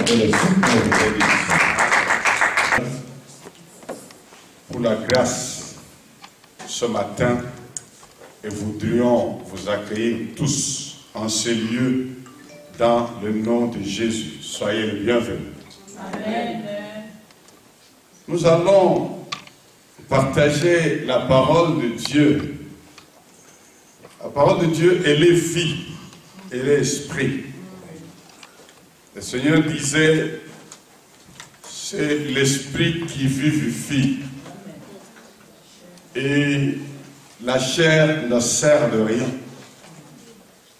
et les soutenir pour la grâce ce matin et voudrions vous accueillir tous en ce lieu dans le nom de Jésus. Soyez les bienvenus. Amen. Nous allons partager la parole de Dieu. La parole de Dieu, elle est vie, elle est esprit. Le Seigneur disait, c'est l'esprit qui vivifie. Et la chair ne sert de rien.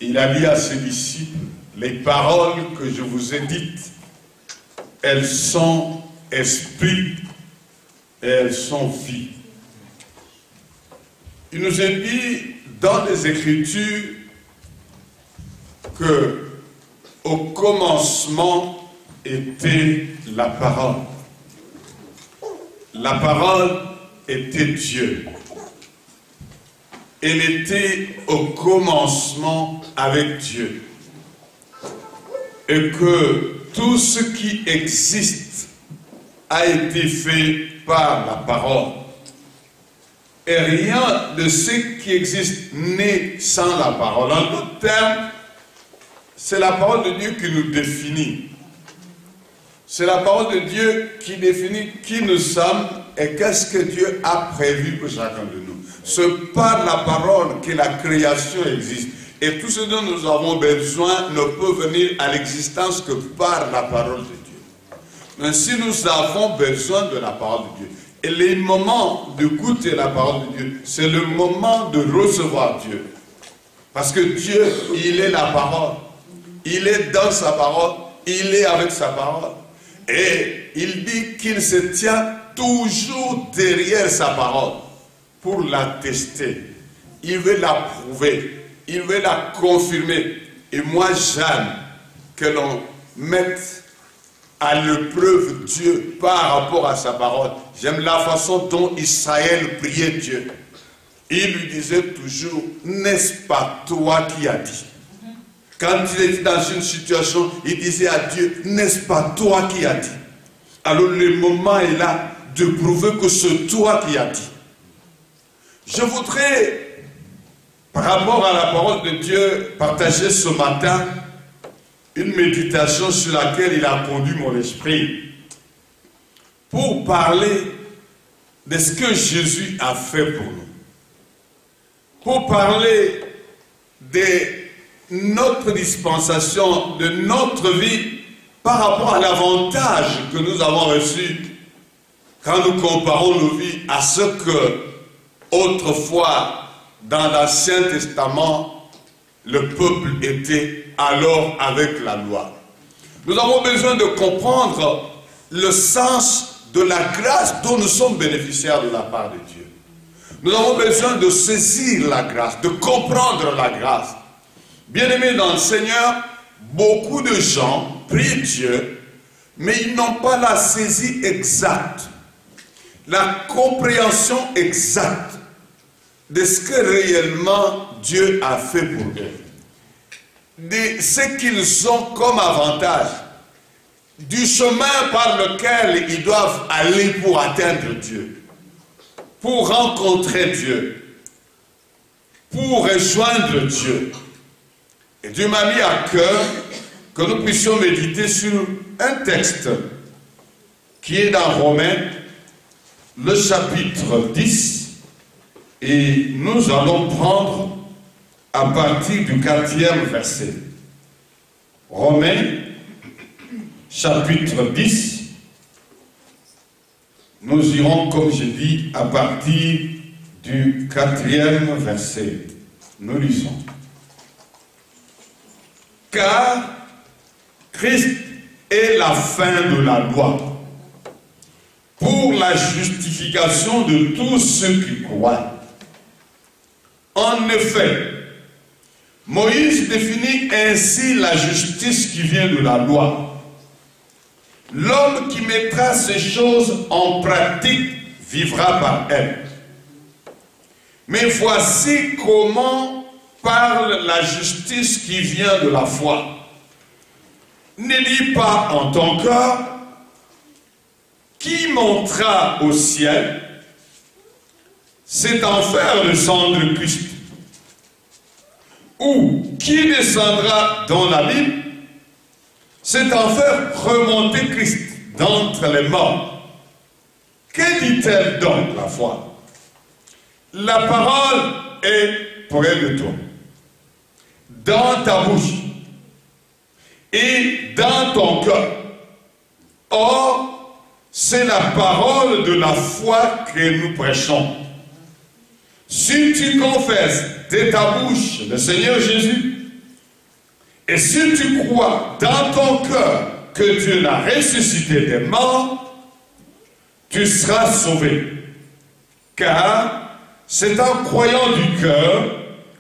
Il a dit à ses disciples, les paroles que je vous ai dites, elles sont esprit et elles sont vie. Il nous est dit dans les Écritures que au commencement était la parole. La parole était Dieu. Elle était au commencement avec Dieu. Et que tout ce qui existe a été fait par la parole. Et rien de ce qui existe n'est sans la parole. En d'autres termes, c'est la parole de Dieu qui nous définit. C'est la parole de Dieu qui définit qui nous sommes et qu'est-ce que Dieu a prévu pour chacun de nous. C'est par la parole que la création existe. Et tout ce dont nous avons besoin ne peut venir à l'existence que par la parole de Dieu. Mais si nous avons besoin de la parole de Dieu, et les moments de goûter la parole de Dieu, c'est le moment de recevoir Dieu. Parce que Dieu, il est la parole. Il est dans sa parole, il est avec sa parole. Et il dit qu'il se tient toujours derrière sa parole pour la tester. Il veut la prouver, il veut la confirmer. Et moi, j'aime que l'on mette à l'épreuve Dieu par rapport à sa parole. J'aime la façon dont Israël priait Dieu. Il lui disait toujours, n'est-ce pas toi qui as dit? Quand il était dans une situation, il disait à Dieu, n'est-ce pas toi qui as dit? Alors le moment est là de prouver que c'est toi qui as dit. Je voudrais, par rapport à la parole de Dieu, partager ce matin une méditation sur laquelle il a conduit mon esprit pour parler de ce que Jésus a fait pour nous. Pour parler de notre dispensation, de notre vie par rapport à l'avantage que nous avons reçu quand nous comparons nos vies à ce que autrefois dans l'Ancien Testament le peuple était alors avec la loi. Nous avons besoin de comprendre le sens de la grâce dont nous sommes bénéficiaires de la part de Dieu. Nous avons besoin de saisir la grâce, de comprendre la grâce. Bien-aimés dans le Seigneur, beaucoup de gens prient Dieu, mais ils n'ont pas la saisie exacte, la compréhension exacte de ce que réellement Dieu a fait pour eux, de ce qu'ils ont comme avantage, du chemin par lequel ils doivent aller pour atteindre Dieu, pour rencontrer Dieu, pour rejoindre Dieu. Et Dieu m'a mis à cœur que nous puissions méditer sur un texte qui est dans Romains, le chapitre 10, et nous allons prendre à partir du 4e verset. Romains, chapitre 10, nous irons, comme je dis, à partir du 4e verset. Nous lisons. Car Christ est la fin de la loi pour la justification de tous ceux qui croient. En effet, Moïse définit ainsi la justice qui vient de la loi. L'homme qui mettra ces choses en pratique vivra par elles. Mais voici comment parle la justice qui vient de la foi. ne dis pas en ton cœur, qui montera au ciel, c'est enfer le sang de Christ. Ou qui descendra dans l'abîme, c'est enfer remonter Christ d'entre les morts. Que dit-elle donc la foi? La parole est près de toi, dans ta bouche et dans ton cœur. Or, c'est la parole de la foi que nous prêchons. Si tu confesses de ta bouche le Seigneur Jésus, et si tu crois dans ton cœur que Dieu l'a ressuscité des morts, tu seras sauvé. Car c'est en croyant du cœur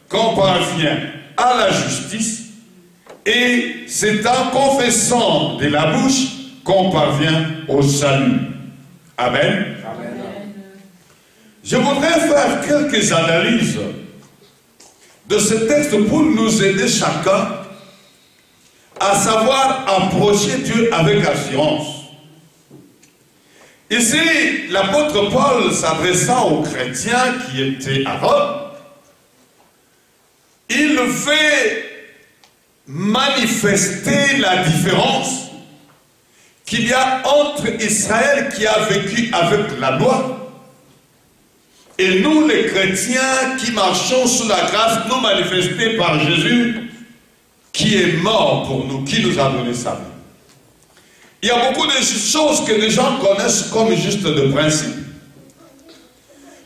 qu'on parvient à la justice, et c'est en confessant de la bouche qu'on parvient au salut. Amen. Amen. Je voudrais faire quelques analyses de ce texte pour nous aider chacun à savoir approcher Dieu avec assurance. Ici, l'apôtre Paul s'adressant aux chrétiens qui étaient à Rome, il fait manifester la différence qu'il y a entre Israël qui a vécu avec la loi et nous les chrétiens qui marchons sous la grâce nous manifestée par Jésus qui est mort pour nous, qui nous a donné sa vie. Il y a beaucoup de choses que les gens connaissent comme juste de principe.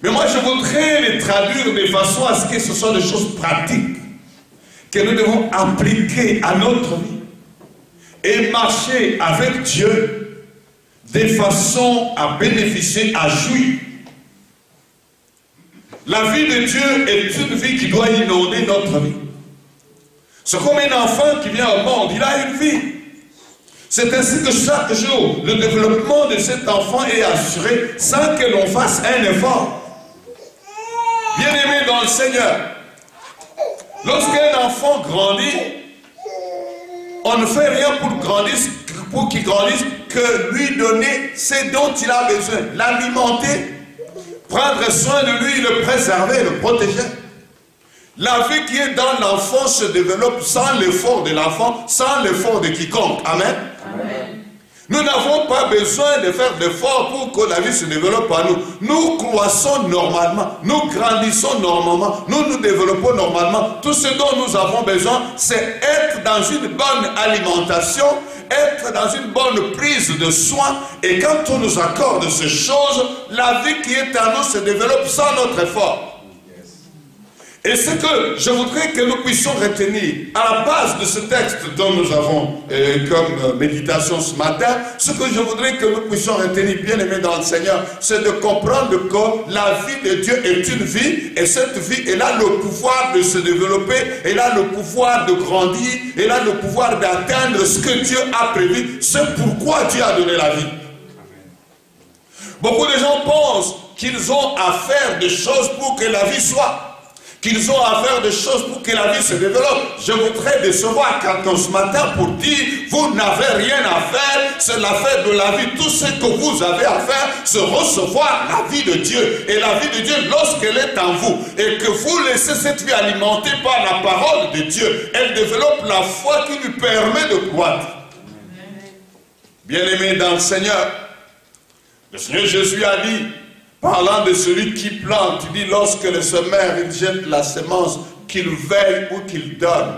Mais moi je voudrais les traduire de façon à ce que ce soit des choses pratiques que nous devons appliquer à notre vie et marcher avec Dieu de façon à bénéficier, à jouir. La vie de Dieu est une vie qui doit inonder notre vie. C'est comme un enfant qui vient au monde, il a une vie. C'est ainsi que chaque jour, le développement de cet enfant est assuré sans que l'on fasse un effort. Bien-aimé dans le Seigneur, lorsqu'un enfant grandit, on ne fait rien pour qu'il grandisse que lui donner ce dont il a besoin, l'alimenter, prendre soin de lui, le préserver, le protéger. La vie qui est dans l'enfant se développe sans l'effort de l'enfant, sans l'effort de quiconque. Amen. Amen. Nous n'avons pas besoin de faire d'efforts pour que la vie se développe à nous. Nous croissons normalement, nous grandissons normalement, nous nous développons normalement. Tout ce dont nous avons besoin, c'est être dans une bonne alimentation, être dans une bonne prise de soin. Et quand on nous accorde ces choses, la vie qui est à nous se développe sans notre effort. Et ce que je voudrais que nous puissions retenir à la base de ce texte dont nous avons comme méditation ce matin, ce que je voudrais que nous puissions retenir, bien aimés dans le Seigneur, c'est de comprendre que la vie de Dieu est une vie, et cette vie, elle a le pouvoir de se développer, elle a le pouvoir de grandir, elle a le pouvoir d'atteindre ce que Dieu a prévu. C'est pourquoi Dieu a donné la vie. Beaucoup de gens pensent qu'ils ont à faire des choses pour que la vie soit, qu'ils ont à faire des choses pour que la vie se développe. Je voudrais décevoir quelqu'un ce matin pour dire, vous n'avez rien à faire, c'est l'affaire de la vie. Tout ce que vous avez à faire, c'est recevoir la vie de Dieu. Et la vie de Dieu, lorsqu'elle est en vous, et que vous laissez cette vie alimentée par la parole de Dieu, elle développe la foi qui lui permet de croître. Bien-aimé dans le Seigneur Jésus a dit, parlant de celui qui plante, il dit, lorsque le semeur il jette la semence, qu'il veille ou qu'il donne,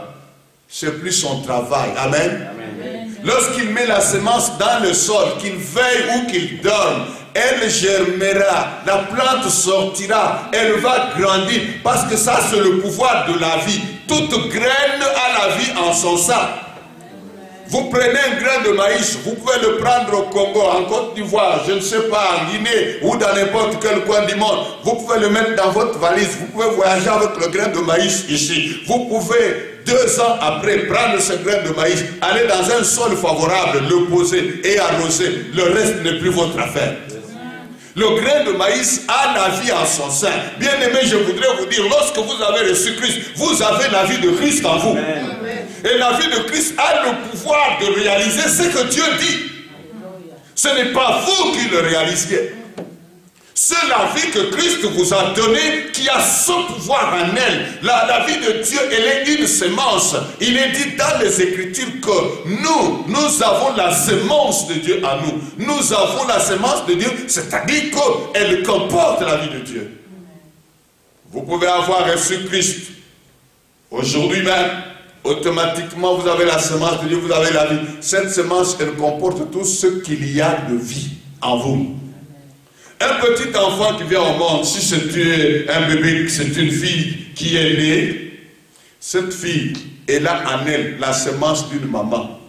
c'est plus son travail. Amen. Amen. Lorsqu'il met la semence dans le sol, qu'il veille ou qu'il donne, elle germera, la plante sortira, elle va grandir, parce que ça c'est le pouvoir de la vie. Toute graine a la vie en son sein. Vous prenez un grain de maïs, vous pouvez le prendre au Congo, en Côte d'Ivoire, je ne sais pas, en Guinée ou dans n'importe quel coin du monde. Vous pouvez le mettre dans votre valise, vous pouvez voyager avec le grain de maïs ici. Vous pouvez 2 ans après prendre ce grain de maïs, aller dans un sol favorable, le poser et arroser. Le reste n'est plus votre affaire. Le grain de maïs a la vie en son sein. Bien aimé, je voudrais vous dire, lorsque vous avez reçu Christ, vous avez la vie de Christ en vous. Amen. Et la vie de Christ a le pouvoir de réaliser ce que Dieu dit. Ce n'est pas vous qui le réalisiez. C'est la vie que Christ vous a donnée qui a ce pouvoir en elle. La vie de Dieu, elle est une semence. Il est dit dans les Écritures que nous avons la semence de Dieu à nous. Nous avons la semence de Dieu, c'est-à-dire qu'elle comporte la vie de Dieu. Vous pouvez avoir reçu Christ aujourd'hui même. Automatiquement, vous avez la semence de Dieu, vous avez la vie. Cette semence, elle comporte tout ce qu'il y a de vie en vous. Un petit enfant qui vient au monde, si c'est un bébé, c'est une fille qui est née, cette fille, elle a en elle la semence d'une maman.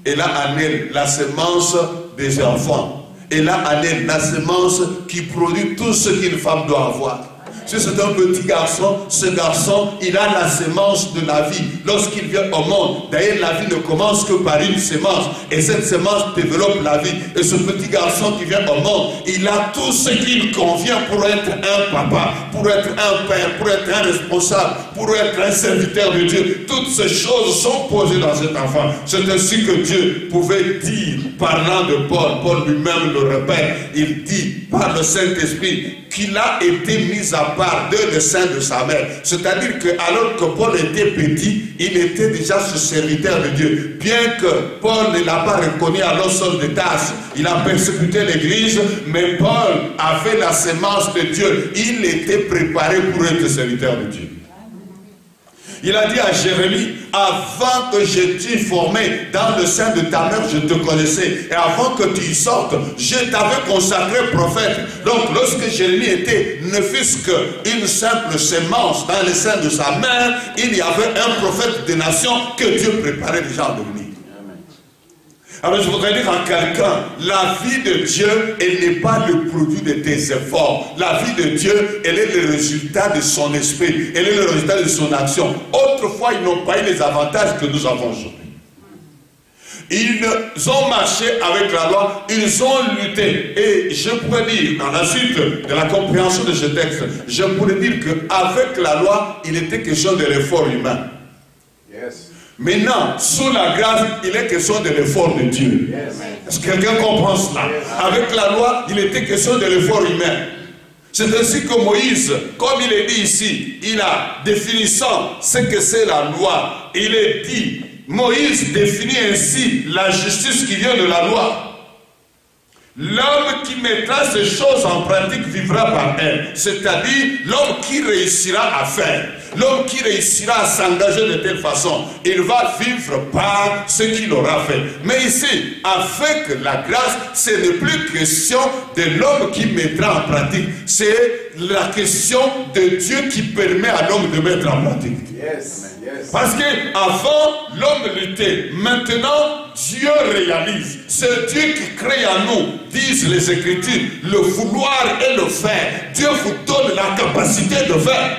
Elle a en elle la semence des enfants. Elle a en elle la semence qui produit tout ce qu'une femme doit avoir. Si c'est un petit garçon, ce garçon, il a la semence de la vie. Lorsqu'il vient au monde, d'ailleurs la vie ne commence que par une semence. Et cette semence développe la vie. Et ce petit garçon qui vient au monde, il a tout ce qu'il convient pour être un papa, pour être un père, pour être un responsable, pour être un serviteur de Dieu. Toutes ces choses sont posées dans cet enfant. C'est ainsi que Dieu pouvait dire, parlant de Paul, Paul lui-même le répète, il dit par le Saint-Esprit qu'il a été mis à part de le sein de sa mère. C'est-à-dire que alors que Paul était petit, il était déjà ce serviteur de Dieu. Bien que Paul ne l'a pas reconnu à l'Apostle de Tarse, il a persécuté l'église, mais Paul avait la semence de Dieu. Il était préparé pour être serviteur de Dieu. Il a dit à Jérémie, avant que je t'ai formé dans le sein de ta mère, je te connaissais. Et avant que tu y sortes, je t'avais consacré prophète. Donc lorsque Jérémie était, ne fût-ce qu'une simple sémence dans le sein de sa mère, il y avait un prophète des nations que Dieu préparait déjà à devenir. Alors je voudrais dire à quelqu'un, la vie de Dieu, elle n'est pas le produit de tes efforts. La vie de Dieu, elle est le résultat de son esprit. Elle est le résultat de son action. Autrefois, ils n'ont pas eu les avantages que nous avons aujourd'hui. Ils ont marché avec la loi, ils ont lutté. Et je pourrais dire, dans la suite de la compréhension de ce texte, je pourrais dire qu'avec la loi, il était question de l'effort humain. Yes. Maintenant, sous la grâce, il est question de l'effort de Dieu. Yes. Est-ce que quelqu'un comprend cela? Yes. Avec la loi, il était question de l'effort humain. C'est ainsi que Moïse, comme il est dit ici, il a définissant ce que c'est la loi. Il est dit, Moïse définit ainsi la justice qui vient de la loi. L'homme qui mettra ces choses en pratique vivra par elles. C'est-à-dire l'homme qui réussira à faire. L'homme qui réussira à s'engager de telle façon, il va vivre par ce qu'il aura fait. Mais ici, avec la grâce, ce n'est plus question de l'homme qui mettra en pratique. C'est la question de Dieu qui permet à l'homme de mettre en pratique. Yes. Yes. Parce qu'avant, l'homme luttait. Maintenant, Dieu réalise. C'est Dieu qui crée en nous, disent les Écritures, le vouloir et le faire. Dieu vous donne la capacité de faire.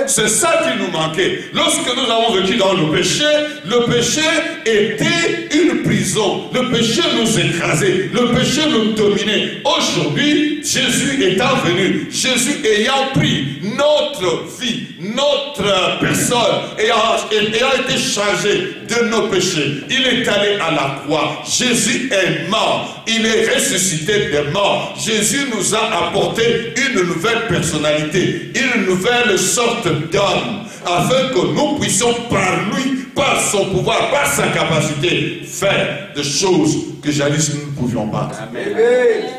C'est ça qui nous manquait. Lorsque nous avons vécu dans le péché était une prison. Le péché nous écrasait. Le péché nous dominait. Aujourd'hui, Jésus étant venu, Jésus ayant pris notre vie, notre personne, ayant été chargé de nos péchés, il est allé à la croix. Jésus est mort. Il est ressuscité des morts. Jésus nous a apporté une nouvelle personnalité, une nouvelle sorte d'homme, afin que nous puissions par lui, par son pouvoir, par sa capacité, faire des choses que jadis nous ne pouvions pas. Amen.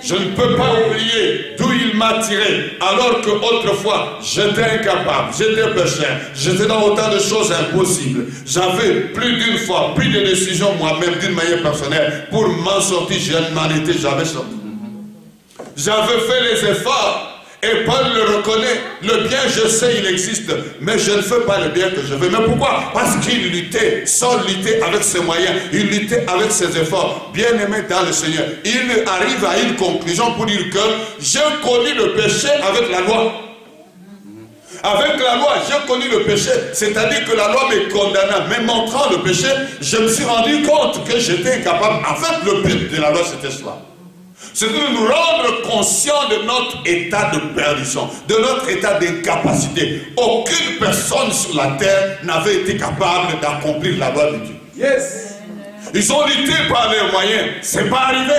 Je ne peux pas oublier d'où il m'a tiré, alors que autrefois j'étais incapable, j'étais pécheur, j'étais dans autant de choses impossibles. J'avais plus d'une fois pris des décisions moi-même d'une manière personnelle pour m'en sortir. Je n'en étais jamais sorti. J'avais fait les efforts. Et Paul le reconnaît, le bien je sais il existe, mais je ne fais pas le bien que je veux. Mais pourquoi? Parce qu'il luttait, sans lutter avec ses moyens, il luttait avec ses efforts. Bien aimé dans le Seigneur, il arrive à une conclusion pour dire que j'ai connu le péché avec la loi. Avec la loi, j'ai connu le péché, c'est-à-dire que la loi me condamna, mais montrant le péché, je me suis rendu compte que j'étais incapable. En fait, le but de la loi, c'était cela. C'est de nous rendre conscients de notre état de perdition, de notre état d'incapacité. Aucune personne sur la terre n'avait été capable d'accomplir la loi de Dieu. Yes. Ils ont lutté par leurs moyens. C'est pas arrivé.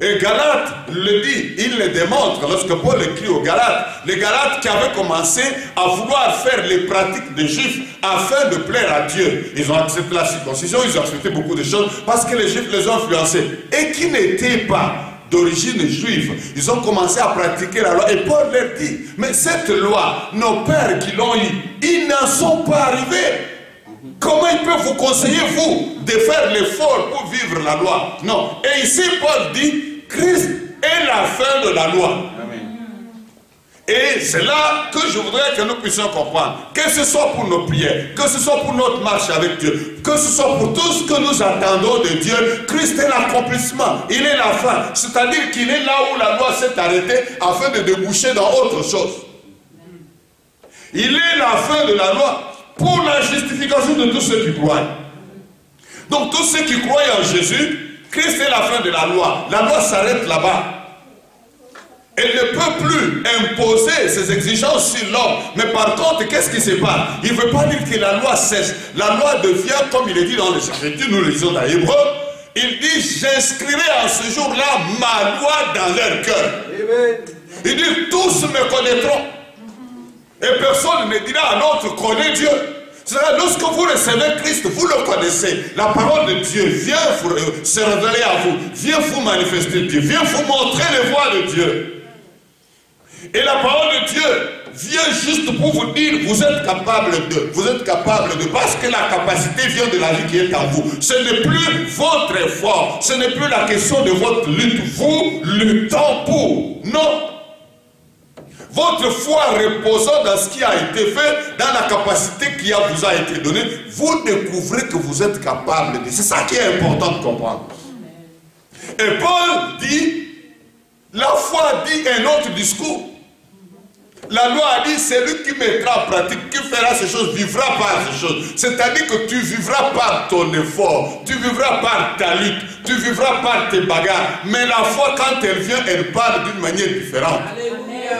Et Galates le dit, il le démontre lorsque Paul écrit aux Galates. Les Galates qui avaient commencé à vouloir faire les pratiques des Juifs afin de plaire à Dieu. Ils ont accepté la circoncision, ils ont accepté beaucoup de choses parce que les Juifs les ont influencés. Et qui n'étaient pas d'origine juive, ils ont commencé à pratiquer la loi. Et Paul leur dit, mais cette loi, nos pères qui l'ont eue, ils n'en sont pas arrivés. Comment ils peuvent vous conseiller, vous, de faire l'effort pour vivre la loi? Non. Et ici, Paul dit, Christ est la fin de la loi. Amen. Et c'est là que je voudrais que nous puissions comprendre. Que ce soit pour nos prières, que ce soit pour notre marche avec Dieu, que ce soit pour tout ce que nous attendons de Dieu, Christ est l'accomplissement. Il est la fin. C'est-à-dire qu'il est là où la loi s'est arrêtée afin de déboucher dans autre chose. Il est la fin de la loi pour la justification de tous ceux qui croient. Donc tous ceux qui croient en Jésus, Christ est la fin de la loi. La loi s'arrête là-bas. Elle ne peut plus imposer ses exigences sur l'homme. Mais par contre, qu'est-ce qui se passe? Il ne veut pas dire que la loi cesse. La loi devient, comme il est dit dans les Écritures, nous le lisons dans l'Hébreu, il dit, j'inscrirai en ce jour-là ma loi dans leur cœur. Il dit, tous me connaîtront. Et personne ne dira à l'autre, connais Dieu. C'est-à-dire, lorsque vous recevez Christ, vous le connaissez. La parole de Dieu vient se révéler à vous, vient vous manifester Dieu, vient vous montrer les voies de Dieu. Et la parole de Dieu vient juste pour vous dire, vous êtes capable de, parce que la capacité vient de la vie qui est en vous. Ce n'est plus votre effort, ce n'est plus la question de votre lutte, vous luttons pour. Non. Votre foi reposant dans ce qui a été fait, dans la capacité qui vous a été donnée, vous découvrez que vous êtes capable de. C'est ça qui est important de comprendre. Et Paul dit, la foi dit un autre discours. La loi a dit, celui qui mettra en pratique, qui fera ces choses, vivra par ces choses. C'est-à-dire que tu vivras par ton effort, tu vivras par ta lutte, tu vivras par tes bagarres. Mais la foi, quand elle vient, elle parle d'une manière différente.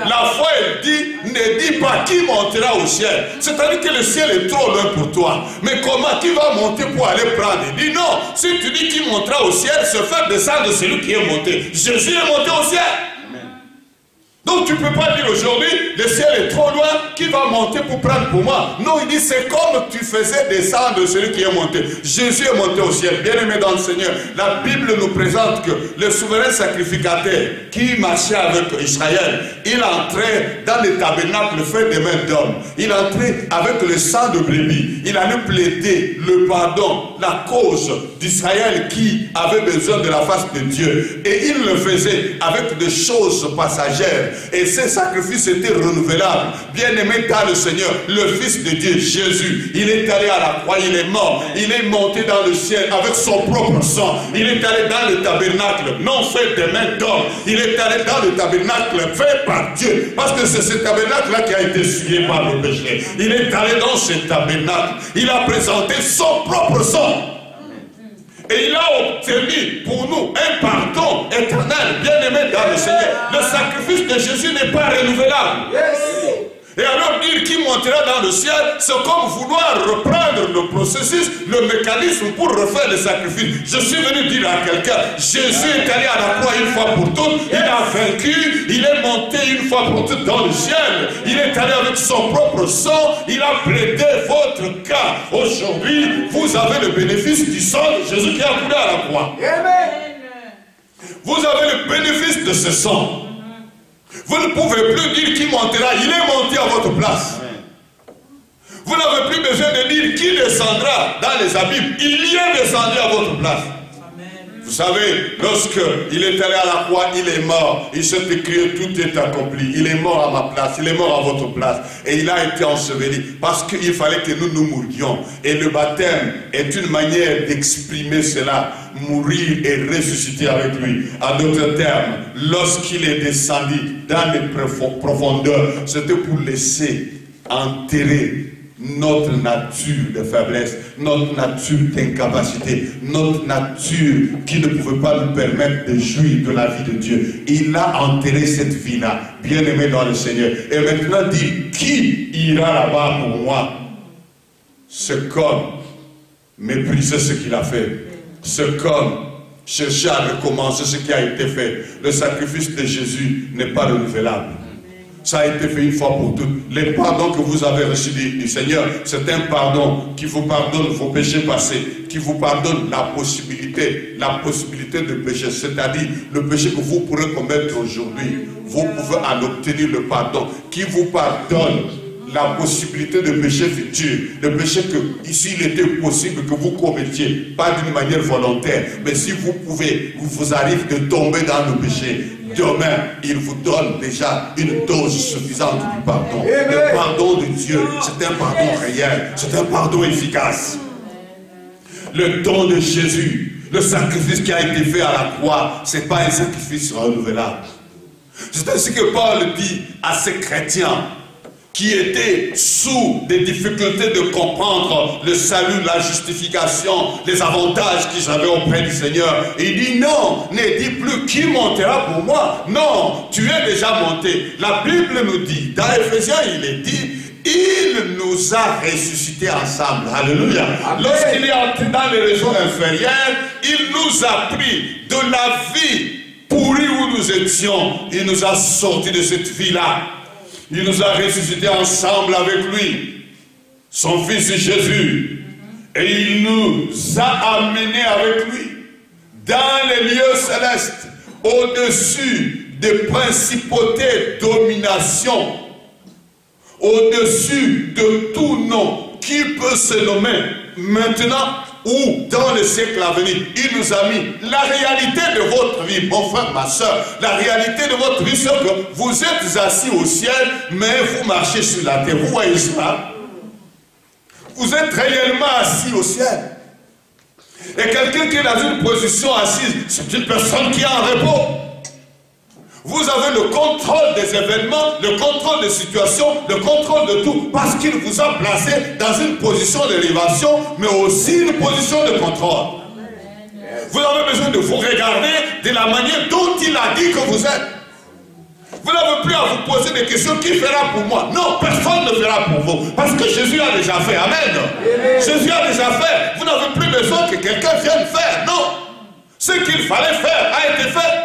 La foi, elle dit, ne dis pas qui montera au ciel. C'est-à-dire que le ciel est trop loin pour toi. Mais comment, qui va monter pour aller prendre? Il dit non, si tu dis qui montera au ciel, se faire descendre celui qui est monté. Jésus est monté au ciel. Donc tu ne peux pas dire aujourd'hui, le ciel est trop loin, qui va monter pour prendre pour moi? Non, il dit, c'est comme tu faisais descendre celui qui est monté. Jésus est monté au ciel. Bien aimé dans le Seigneur, la Bible nous présente que le souverain sacrificateur qui marchait avec Israël, il entrait dans le tabernacle fait des mains d'homme. Il entrait avec le sang de brebis. Il allait plaider le pardon, la cause d'Israël qui avait besoin de la face de Dieu. Et il le faisait avec des choses passagères. Et ces sacrifices étaient renouvelables. Bien-aimé dans le Seigneur, le Fils de Dieu, Jésus, il est allé à la croix, il est mort, il est monté dans le ciel avec son propre sang. Il est allé dans le tabernacle, non fait des mains d'homme. Il est allé dans le tabernacle fait par Dieu. Parce que c'est ce tabernacle-là qui a été souillé par le péché. Il est allé dans ce tabernacle. Il a présenté son propre sang. Et il a obtenu pour nous un pardon éternel, bien-aimé dans le Seigneur. Le sacrifice de Jésus n'est pas renouvelable. Et alors dire qui montera dans le ciel, c'est comme vouloir reprendre le processus, le mécanisme pour refaire le sacrifice. Je suis venu dire à quelqu'un, Jésus est allé à la croix une fois pour toutes, il a vaincu, il est monté une fois pour toutes dans le ciel, il est allé avec son propre sang, il a plaidé votre cas. Aujourd'hui, vous avez le bénéfice du sang de Jésus qui a coulé à la croix. Vous avez le bénéfice de ce sang. Vous ne pouvez plus dire qui montera, il est monté à votre place. Vous n'avez plus besoin de dire qui descendra dans les abîmes, il y est descendu à votre place. Vous savez, lorsqu'il est allé à la croix, il est mort. Il s'est écrit, tout est accompli. Il est mort à ma place, il est mort à votre place. Et il a été enseveli parce qu'il fallait que nous mourions. Et le baptême est une manière d'exprimer cela. Mourir et ressusciter avec lui. En d'autres termes, lorsqu'il est descendu dans les profondeurs, c'était pour laisser enterrer notre nature de faiblesse, notre nature d'incapacité, notre nature qui ne pouvait pas nous permettre de jouir de la vie de Dieu. Il a enterré cette vie-là, bien-aimé dans le Seigneur. Et maintenant dit, qui ira là-bas pour moi? Ce qu'homme méprisait ce qu'il a fait. Ce qu'homme cherchait à recommencer ce qui a été fait. Le sacrifice de Jésus n'est pas renouvelable. Ça a été fait une fois pour toutes. Les pardons que vous avez reçus du Seigneur, c'est un pardon qui vous pardonne vos péchés passés, qui vous pardonne la possibilité de pécher, c'est-à-dire le péché que vous pourrez commettre aujourd'hui. Vous pouvez en obtenir le pardon, qui vous pardonne la possibilité de péché futur, le péché que, ici, il était possible que vous commettiez, pas d'une manière volontaire, mais si vous pouvez, vous arrive de tomber dans le péché, demain, il vous donne déjà une dose suffisante du pardon. Le pardon de Dieu, c'est un pardon réel, c'est un pardon efficace. Le don de Jésus, le sacrifice qui a été fait à la croix, ce n'est pas un sacrifice renouvelable. C'est ainsi que Paul dit à ces chrétiens qui étaient sous des difficultés de comprendre le salut, la justification, les avantages qu'ils avaient auprès du Seigneur. Il dit non, ne dis plus qui montera pour moi. Non, tu es déjà monté. La Bible nous dit, dans Éphésiens il est dit, il nous a ressuscités ensemble. Alléluia. Lorsqu'il est entré dans les régions inférieures, il nous a pris de la vie pourrie où nous étions. Il nous a sortis de cette vie-là. Il nous a ressuscités ensemble avec lui, son fils Jésus, et il nous a amenés avec lui dans les lieux célestes, au-dessus des principautés, dominations, au-dessus de tout nom qui peut se nommer maintenant ou dans le siècle à venir. Il nous a mis la réalité de votre vie, mon frère, ma soeur. La réalité de votre vie, c'est que vous êtes assis au ciel, mais vous marchez sur la terre. Vous voyez cela? Vous êtes réellement assis au ciel. Et quelqu'un qui est dans une position assise, c'est une personne qui est en repos. Vous avez le contrôle des événements, le contrôle des situations, le contrôle de tout, parce qu'il vous a placé dans une position d'élévation, mais aussi une position de contrôle. Vous avez besoin de vous regarder de la manière dont il a dit que vous êtes. Vous n'avez plus à vous poser des questions, qui fera pour moi? Non, personne ne fera pour vous, parce que Jésus a déjà fait. Amen. Jésus a déjà fait. Vous n'avez plus besoin que quelqu'un vienne faire. Non. Ce qu'il fallait faire a été fait.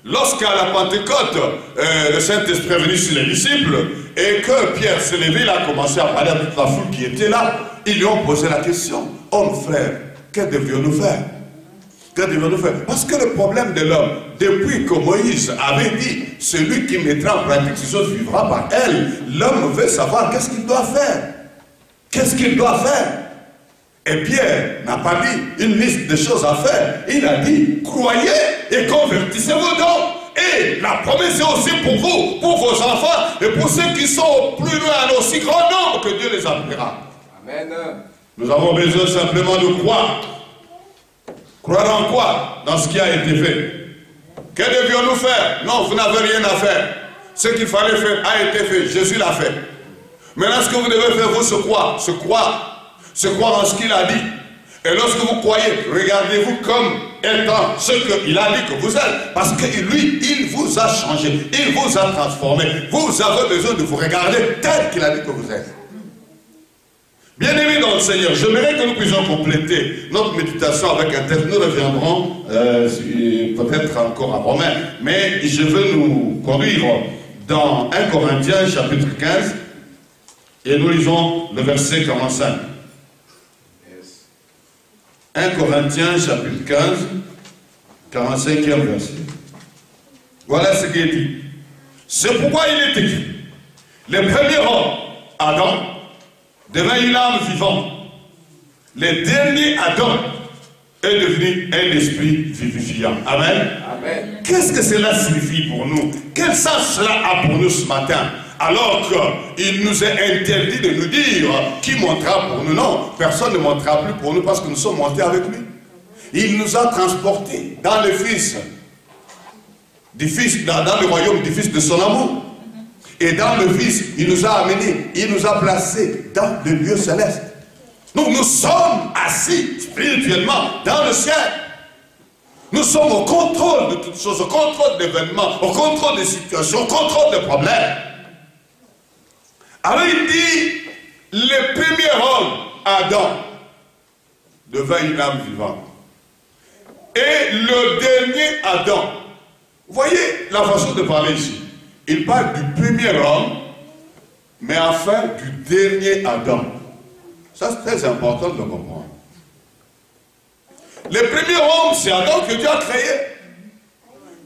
Lorsqu'à la Pentecôte, le Saint-Esprit est venu sur les disciples et que Pierre s'est levé, il a commencé à parler à toute la foule qui était là, ils lui ont posé la question, homme frère, que devions-nous faire? Que devions-nous faire? Parce que le problème de l'homme, depuis que Moïse avait dit, celui qui mettra en pratique ces choses vivra par elle, l'homme veut savoir qu'est-ce qu'il doit faire. Qu'est-ce qu'il doit faire? Et Pierre n'a pas dit une liste de choses à faire. Il a dit, croyez et convertissez-vous donc. Et la promesse est aussi pour vous, pour vos enfants, et pour ceux qui sont au plus loin, en aussi grand nombre que Dieu les appellera. Amen. Nous avons besoin simplement de croire. Croire en quoi? Dans ce qui a été fait. Que devions-nous faire? Non, vous n'avez rien à faire. Ce qu'il fallait faire a été fait. Jésus l'a fait. Maintenant, ce que vous devez faire, vous, se croire en ce qu'il a dit. Et lorsque vous croyez, regardez-vous comme étant ce qu'il a dit que vous êtes. Parce que lui, il vous a changé. Il vous a transformé. Vous avez besoin de vous regarder tel qu'il a dit que vous êtes. Bien-aimés dans le Seigneur, j'aimerais que nous puissions compléter notre méditation avec un texte. Nous reviendrons peut-être encore à Romains. Mais je veux nous conduire dans 1 Corinthiens chapitre 15. Et nous lisons le verset 45. 1 Corinthiens chapitre 15, 45e verset. Voilà ce qui est dit. C'est pourquoi il est écrit. Le premier homme, Adam, devint une âme vivante. Le dernier Adam est devenu un esprit vivifiant. Amen. Amen. Qu'est-ce que cela signifie pour nous? Quel sens cela a pour nous ce matin? Alors qu'il nous est interdit de nous dire qui montera pour nous. Non, personne ne montera plus pour nous parce que nous sommes montés avec lui. Il nous a transportés dans le Fils, dans le royaume du Fils de son amour. Et dans le Fils, il nous a amenés, il nous a placés dans le lieu céleste. Donc nous sommes assis spirituellement dans le ciel. Nous sommes au contrôle de toutes choses, au contrôle d'événements, au contrôle des situations, au contrôle des problèmes. Alors il dit, le premier homme, Adam, devint une âme vivante. Et le dernier Adam, vous voyez la façon de parler ici. Il parle du premier homme, mais enfin du dernier Adam. Ça c'est très important de le comprendre. Le premier homme, c'est Adam que Dieu a créé.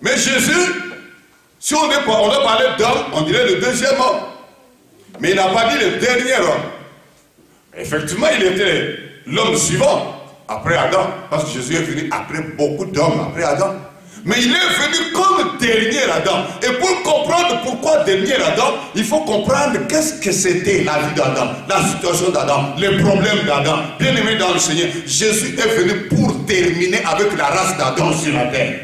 Mais Jésus, si on doit parler d'homme, on dirait le deuxième homme. Mais il n'a pas dit le dernier homme. Effectivement, il était l'homme suivant après Adam. Parce que Jésus est venu après beaucoup d'hommes, après Adam. Mais il est venu comme dernier Adam. Et pour comprendre pourquoi dernier Adam, il faut comprendre qu'est-ce que c'était la vie d'Adam, la situation d'Adam, les problèmes d'Adam. Bien aimé dans le Seigneur, Jésus est venu pour terminer avec la race d'Adam sur la terre.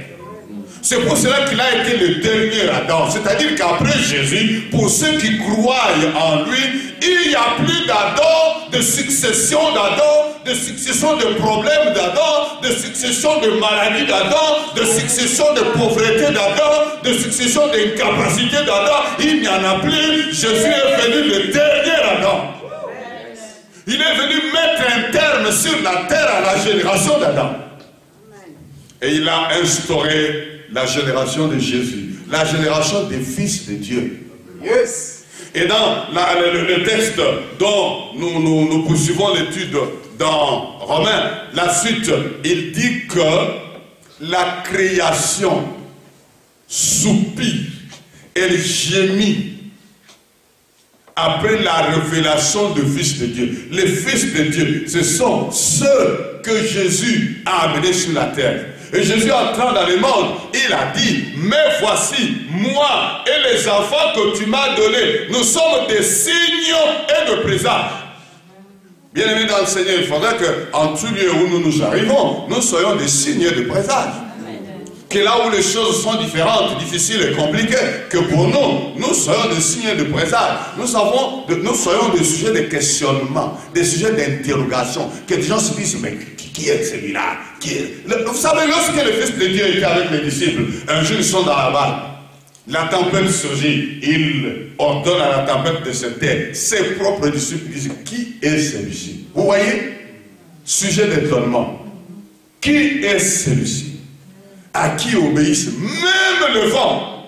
C'est pour cela qu'il a été le dernier Adam. C'est-à-dire qu'après Jésus, pour ceux qui croient en lui, il n'y a plus d'Adam, de succession d'Adam, de succession de problèmes d'Adam, de succession de maladies d'Adam, de succession de pauvreté d'Adam, de succession d'incapacité d'Adam. Il n'y en a plus. Jésus est venu le dernier Adam. Il est venu mettre un terme sur la terre à la génération d'Adam. Et il a instauré la génération de Jésus, la génération des fils de Dieu. Yes. Et dans le texte dont nous poursuivons l'étude dans Romains, la suite, il dit que la création soupire, elle gémit après la révélation du Fils de Dieu. Les fils de Dieu, ce sont ceux que Jésus a amenés sur la terre. Et Jésus entrant dans le monde, il a dit, mais voici, moi et les enfants que tu m'as donnés, nous sommes des signes et de présages. Bien aimés dans le Seigneur, il faudrait qu'en tout lieu où nous arrivons, nous soyons des signes et de présages. Que là où les choses sont différentes, difficiles et compliquées, que pour nous, nous soyons des signes et de présages. Nous soyons des sujets de questionnement, des sujets d'interrogation. Que les gens se disent, mais qui est celui-là? Vous savez, lorsque le Fils de Dieu était avec les disciples, un jour ils sont dans la barque, la tempête surgit, il ordonne à la tempête de se taire. Ses propres disciples disent, qui est celui-ci? Vous voyez? Sujet d'étonnement. Qui est celui-ci? À qui obéissent même le vent?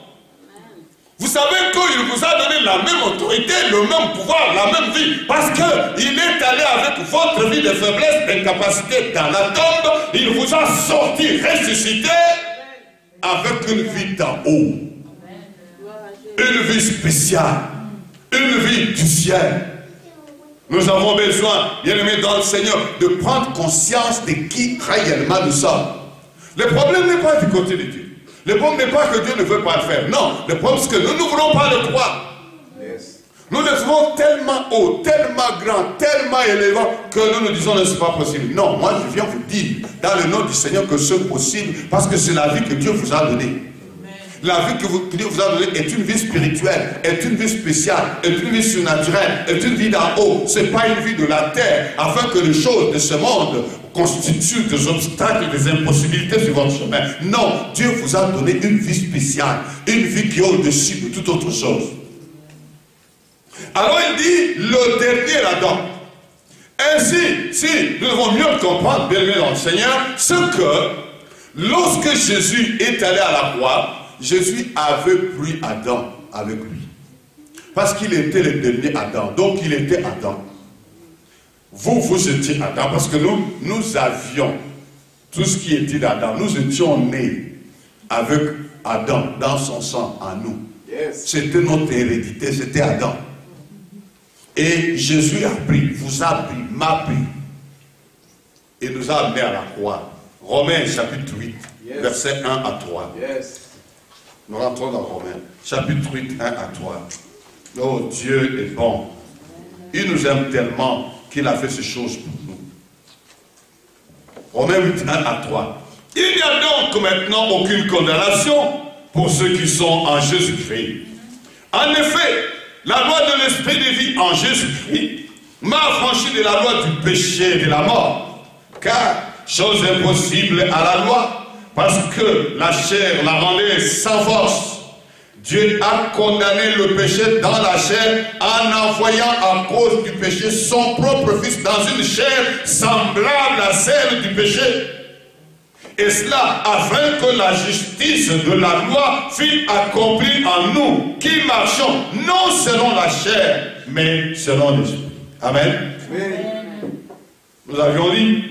Vous savez qu'il vous a donné la même autorité, le même pouvoir, la même vie. Parce qu'il est allé avec votre vie de faiblesse, d'incapacité dans la tombe. Il vous a sorti, ressuscité avec une vie d'en haut. Une vie spéciale. Une vie du ciel. Nous avons besoin, bien aimés dans le Seigneur, de prendre conscience de qui réellement nous sommes. Le problème n'est pas du côté de Dieu. Le problème n'est pas que Dieu ne veut pas le faire. Non, le problème c'est que nous ne voulons pas le croire. Yes. Nous le faisons tellement haut, tellement grand, tellement élevant que nous nous disons que ce n'est pas possible. Non, moi je viens vous dire dans le nom du Seigneur que c'est possible parce que c'est la vie que Dieu vous a donnée. La vie que Dieu vous a donnée est une vie spirituelle, est une vie spéciale, est une vie surnaturelle, est une vie d'en haut. Ce n'est pas une vie de la terre, afin que les choses de ce monde constituent des obstacles, des impossibilités sur votre chemin. Non, Dieu vous a donné une vie spéciale, une vie qui est au-dessus de toute autre chose. Alors il dit, le dernier Adam. Ainsi, si nous devons mieux comprendre, bien aimé dans le Seigneur, c'est que lorsque Jésus est allé à la croix, Jésus avait pris Adam avec lui. Parce qu'il était le dernier Adam. Donc il était Adam. Vous étiez Adam. Parce que nous avions tout ce qui était d'Adam. Nous étions nés avec Adam dans son sang en nous. Yes. C'était notre hérédité. C'était Adam. Et Jésus a pris, vous a pris, m'a pris. Et nous a amenés à la croix. Romains chapitre 8, yes. Versets 1 à 3. Yes. Nous rentrons dans Romains, chapitre 8, 1 à 3. Oh, Dieu est bon. Il nous aime tellement qu'il a fait ces choses pour nous. Romains 8, 1 à 3. Il n'y a donc maintenant aucune condamnation pour ceux qui sont en Jésus-Christ. En effet, la loi de l'esprit de vie en Jésus-Christ m'a affranchi de la loi du péché et de la mort. Car, chose impossible à la loi, parce que la chair la rendait sans force, Dieu a condamné le péché dans la chair en envoyant à cause du péché son propre Fils dans une chair semblable à celle du péché. Et cela afin que la justice de la loi fût accomplie en nous, qui marchons non selon la chair, mais selon l'esprit. Amen. Oui. Nous avions dit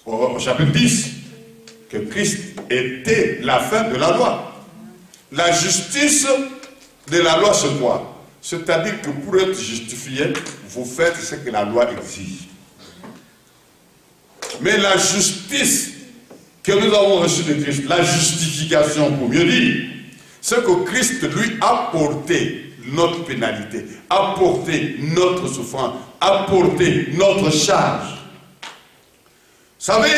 au chapitre 10 que Christ était la fin de la loi. La justice de la loi, c'est quoi? C'est-à-dire que pour être justifié, vous faites ce que la loi exige. Mais la justice que nous avons reçue de Christ, la justification pour mieux dire, c'est que Christ lui a porté notre pénalité, a porté notre souffrance, a porté notre charge. Vous savez,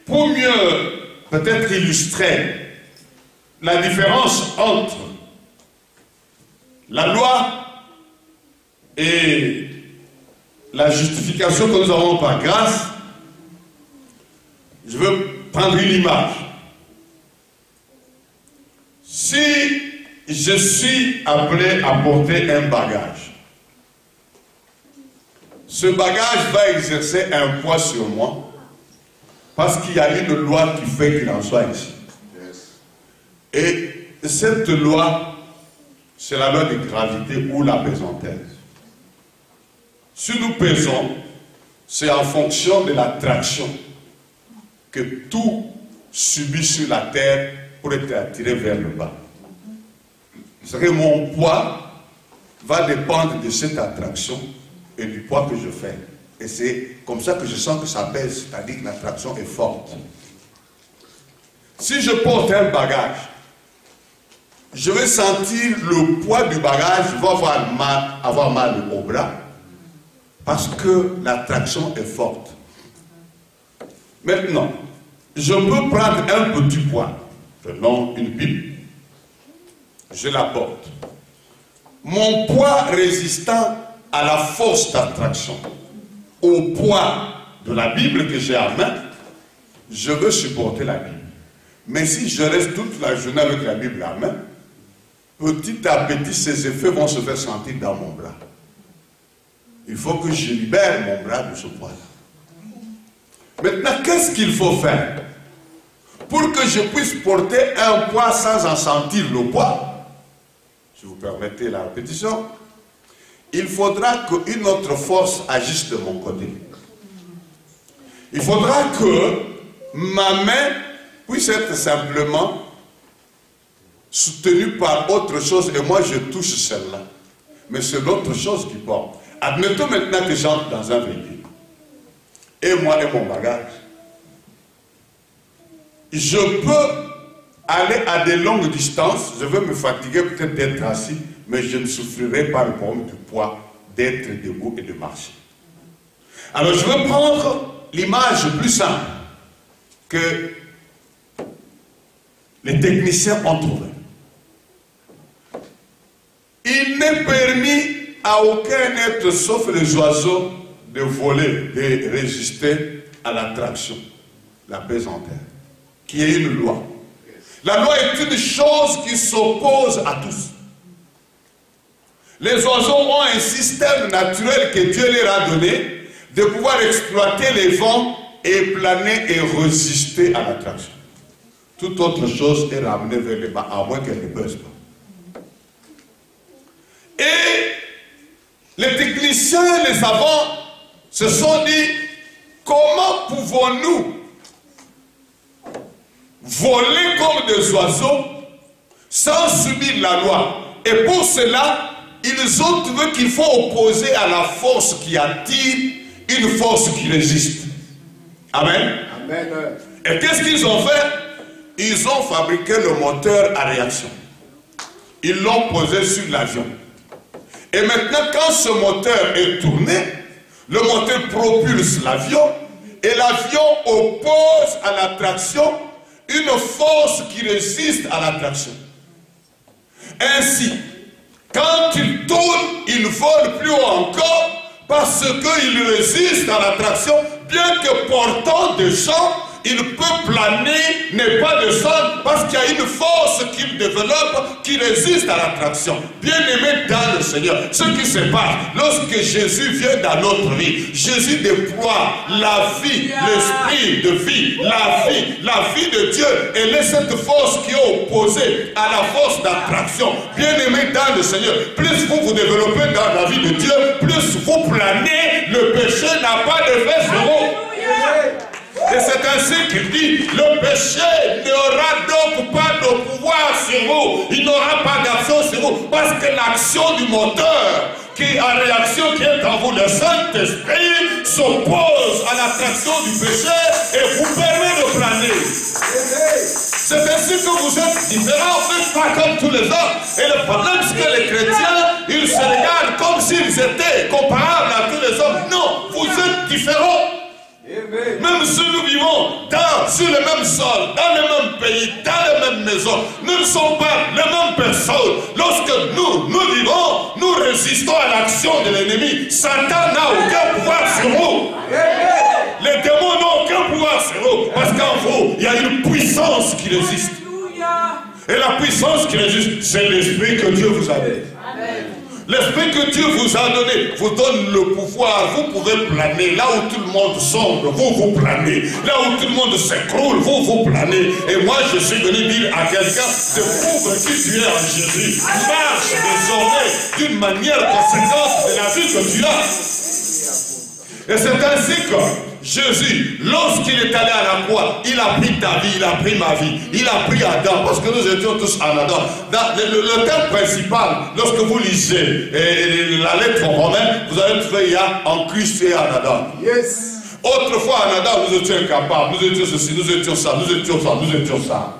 pour mieux peut-être illustrer la différence entre la loi et la justification que nous avons par grâce, je veux prendre une image. Si je suis appelé à porter un bagage, ce bagage va exercer un poids sur moi parce qu'il y a une loi qui fait qu'il en soit ainsi. Et cette loi, c'est la loi de gravité ou la pesanteur. Si nous pesons, c'est en fonction de l'attraction que tout subit sur la terre pour être attiré vers le bas. C'est que mon poids va dépendre de cette attraction et du poids que je fais. Et c'est comme ça que je sens que ça pèse, c'est-à-dire que l'attraction est forte. Si je porte un bagage, je vais sentir le poids du bagage, je vais avoir mal au bras, parce que l'attraction est forte. Maintenant, je peux prendre un petit poids, prenons une Bible, je la porte. Mon poids résistant à la force d'attraction, au poids de la Bible que j'ai en main, je veux supporter la Bible. Mais si je reste toute la journée avec la Bible en main, petit à petit, ces effets vont se faire sentir dans mon bras. Il faut que je libère mon bras de ce poids-là. Maintenant, qu'est-ce qu'il faut faire pour que je puisse porter un poids sans en sentir le poids? Si vous permettez la répétition, il faudra qu'une autre force agisse de mon côté. Il faudra que ma main puisse être simplement soutenu par autre chose et moi je touche celle-là. Mais c'est l'autre chose qui porte. Admettons maintenant que j'entre dans un véhicule. Et moi et mon bagage. Je peux aller à des longues distances. Je vais me fatiguer peut-être d'être assis, mais je ne souffrirai pas le problème du poids d'être debout et de marcher. Alors je vais prendre l'image plus simple que les techniciens ont trouvée. Il n'est permis à aucun être, sauf les oiseaux, de voler, de résister à l'attraction, la pesanteur, qui est une loi. La loi est une chose qui s'oppose à tous. Les oiseaux ont un système naturel que Dieu leur a donné de pouvoir exploiter les vents et planer et résister à l'attraction. Toute autre chose est ramenée vers le bas, à moins qu'elle ne pèse pas. Et les techniciens, les savants, se sont dit, comment pouvons-nous voler comme des oiseaux sans subir la loi? Et pour cela, ils ont trouvé qu'il faut opposer à la force qui attire une force qui résiste. Amen. Amen. Et qu'est-ce qu'ils ont fait? Ils ont fabriqué le moteur à réaction. Ils l'ont posé sur l'avion. Et maintenant, quand ce moteur est tourné, le moteur propulse l'avion et l'avion oppose à l'attraction une force qui résiste à l'attraction. Ainsi, quand il tourne, il vole plus haut encore, parce qu'il résiste à l'attraction, bien que portant des gens, il peut planer, n'est pas descendre, parce qu'il y a une force qu'il développe qui résiste à l'attraction. Bien-aimé dans le Seigneur, ce qui se passe, lorsque Jésus vient dans notre vie, Jésus déploie la vie, l'esprit de vie, la vie de Dieu, et laisse cette force qui est opposée à la force d'attraction. Bien-aimé dans le Seigneur, plus vous vous développez dans la vie de Dieu, plus vous planez, le péché n'a pas d'effet sur vous. Et c'est ainsi qu'il dit, le péché n'aura donc pas de pouvoir sur vous, il n'aura pas d'action sur vous, parce que l'action du moteur qui est en réaction, qui est en vous, le Saint-Esprit, s'oppose à l'attraction du péché et vous permet de planer. C'est ainsi que vous êtes différents, vous n'êtes pas comme tous les autres. Et le problème, c'est que les chrétiens, ils se regardent comme s'ils étaient comparables à tous les autres. Non, vous êtes différents. Même si nous vivons sur le même sol, dans le même pays, dans les mêmes maisons, nous ne sommes pas les mêmes personnes. Lorsque nous vivons, nous résistons à l'action de l'ennemi. Satan n'a aucun pouvoir sur vous. Les démons n'ont aucun pouvoir sur vous. Parce qu'en vous, il y a une puissance qui résiste. Et la puissance qui résiste, c'est l'esprit que Dieu vous a donné. L'esprit que Dieu vous a donné vous donne le pouvoir. Vous pouvez planer. Là où tout le monde sombre, vous planez. Là où tout le monde s'écroule, vous planez. Et moi, je suis venu dire à quelqu'un, découvre qui tu es en Jésus. Marche désormais d'une manière conséquente de la vie que tu as. Et c'est ainsi que Jésus, lorsqu'il est allé à la croix, il a pris ta vie, il a pris ma vie, il a pris Adam, parce que nous étions tous en Adam. Le thème principal, lorsque vous lisez la lettre aux Romains, vous allez trouver il y a en Christ et en Adam. Yes. Autrefois en Adam, nous étions incapables, nous étions ceci, nous étions ça, nous étions ça, nous étions ça.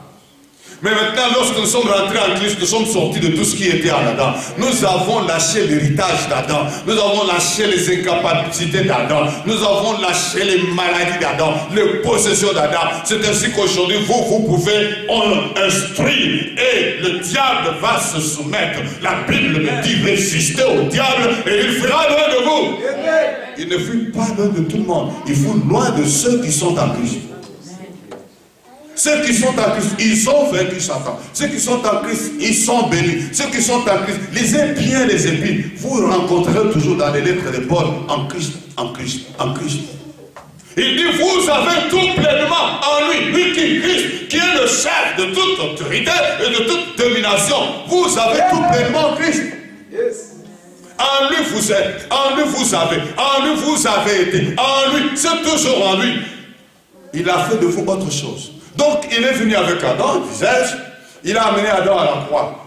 Mais maintenant, lorsque nous sommes rentrés en Christ, nous sommes sortis de tout ce qui était en Adam. Nous avons lâché l'héritage d'Adam. Nous avons lâché les incapacités d'Adam. Nous avons lâché les maladies d'Adam, les possessions d'Adam. C'est ainsi qu'aujourd'hui, vous pouvez instruire et le diable va se soumettre. La Bible me dit, résistez au diable et il fera loin de vous. Il ne fuit pas loin de tout le monde. Il fuit loin de ceux qui sont en Christ. Ceux qui sont en Christ, ils ont vaincu Satan. Ceux qui sont en Christ, ils sont bénis. Ceux qui sont en Christ, lisez bien les épîtres. Vous rencontrerez toujours dans les lettres de Paul, en Christ, en Christ, en Christ. Il dit, vous avez tout pleinement en lui, lui qui est Christ, qui est le chef de toute autorité et de toute domination. Vous avez tout pleinement en Christ. En lui vous êtes, en lui vous avez, en lui vous avez été, en lui, c'est toujours en lui. Il a fait de vous autre chose. Donc, il est venu avec Adam, disais-je, il a amené Adam à la croix.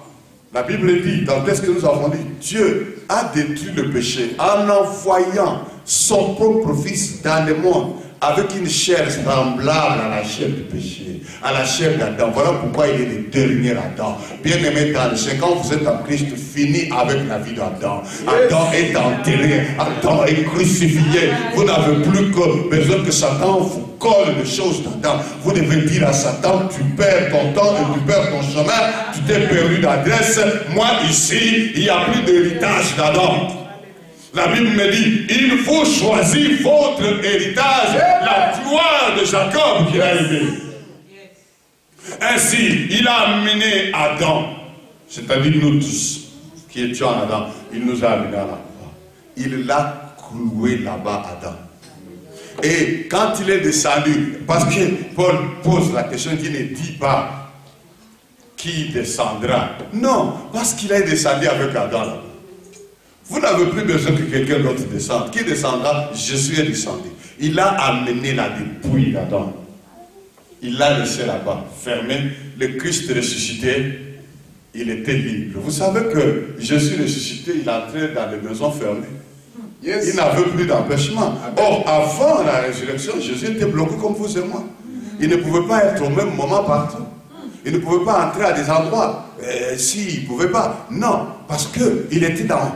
La Bible dit, dans le texte que nous avons dit, Dieu a détruit le péché en envoyant son propre fils dans le monde avec une chair semblable à la chair du péché, à la chair d'Adam. Voilà pourquoi il est le dernier Adam. Bien-aimé dans le Seigneur, quand vous êtes en Christ, fini avec la vie d'Adam. Adam est enterré, Adam est crucifié. Vous n'avez plus besoin que Satan vous colle les choses d'Adam. Vous devez dire à Satan, tu perds ton temps et tu perds ton chemin, tu t'es perdu d'adresse. Moi ici, il n'y a plus d'héritage d'Adam. La Bible me dit, il faut choisir votre héritage, la gloire de Jacob qu'il a élevé. Ainsi, il a amené Adam, c'est-à-dire nous tous qui étions en Adam, il nous a amenés à la croix. Il l'a cloué là-bas, Adam. Et quand il est descendu, parce que Paul pose la question, il ne dit pas qui descendra. Non, parce qu'il est descendu avec Adam là-bas. Vous n'avez plus besoin que quelqu'un d'autre descende. Qui descendra? Jésus est descendu. Il a amené la dépouille d'Adam. Il l'a laissé là-bas, fermé. Le Christ ressuscité, il était libre. Vous savez que Jésus ressuscité, il entrait dans les maisons fermées. Yes. Il n'avait plus d'empêchement. Or, avant la résurrection, Jésus était bloqué comme vous et moi. Il ne pouvait pas être au même moment partout. Il ne pouvait pas entrer à des endroits. Si, il ne pouvait pas. Non, parce qu'il était dans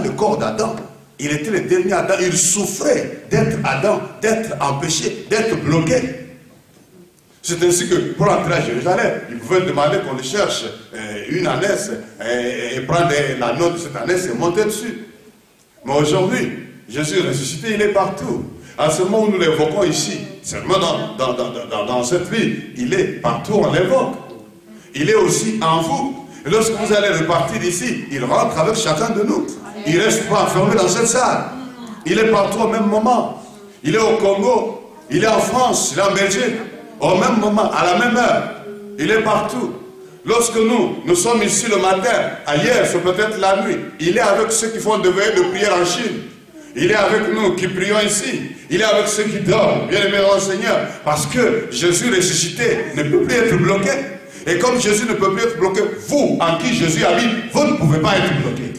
le corps d'Adam. Il était le dernier Adam. Il souffrait d'être Adam, d'être empêché, d'être bloqué. C'est ainsi que pour entrer à Jérusalem, ils pouvaient demander qu'on le cherche une ânesse et prendre la note de cette ânesse et monter dessus. Mais aujourd'hui, Jésus est ressuscité, il est partout. À ce moment où nous l'évoquons ici, seulement dans cette ville, il est partout, on l'évoque. Il est aussi en vous. Et lorsque vous allez repartir d'ici, il rentre avec chacun de nous. Il ne reste pas enfermé dans cette salle. Il est partout au même moment. Il est au Congo, il est en France, il est en Belgique. Au même moment, à la même heure, il est partout. Lorsque nous sommes ici le matin, ailleurs c'est peut-être la nuit, il est avec ceux qui font des veillées de prière en Chine. Il est avec nous qui prions ici. Il est avec ceux qui dorment, bien aimés dans le Seigneur. Parce que Jésus ressuscité ne peut plus être bloqué. Et comme Jésus ne peut plus être bloqué, vous, en qui Jésus habite, vous ne pouvez pas être bloqué.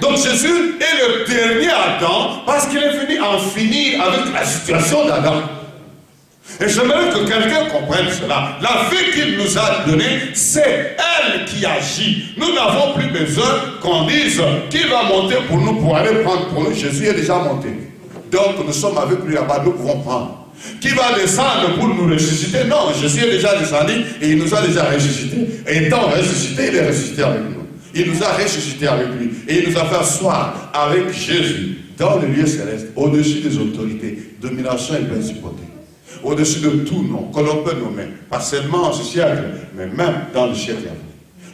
Donc Jésus est le dernier Adam parce qu'il est venu en finir avec la situation d'Adam. Et j'aimerais que quelqu'un comprenne cela. La vie qu'il nous a donnée, c'est elle qui agit. Nous n'avons plus besoin qu'on dise qui va monter pour nous, pour aller prendre pour nous. Jésus est déjà monté. Donc nous sommes avec lui là-bas, nous pouvons prendre. Qui va descendre pour nous ressusciter? Non, Jésus est déjà descendu et il nous a déjà ressuscité. Et étant ressuscité, il est ressuscité avec nous. Il nous a ressuscité avec lui. Et il nous a fait asseoir avec Jésus dans le lieu céleste, au-dessus des autorités, domination et principauté. Au-dessus de tout nom que l'on peut nommer, pas seulement en ce siècle, mais même dans le siècle.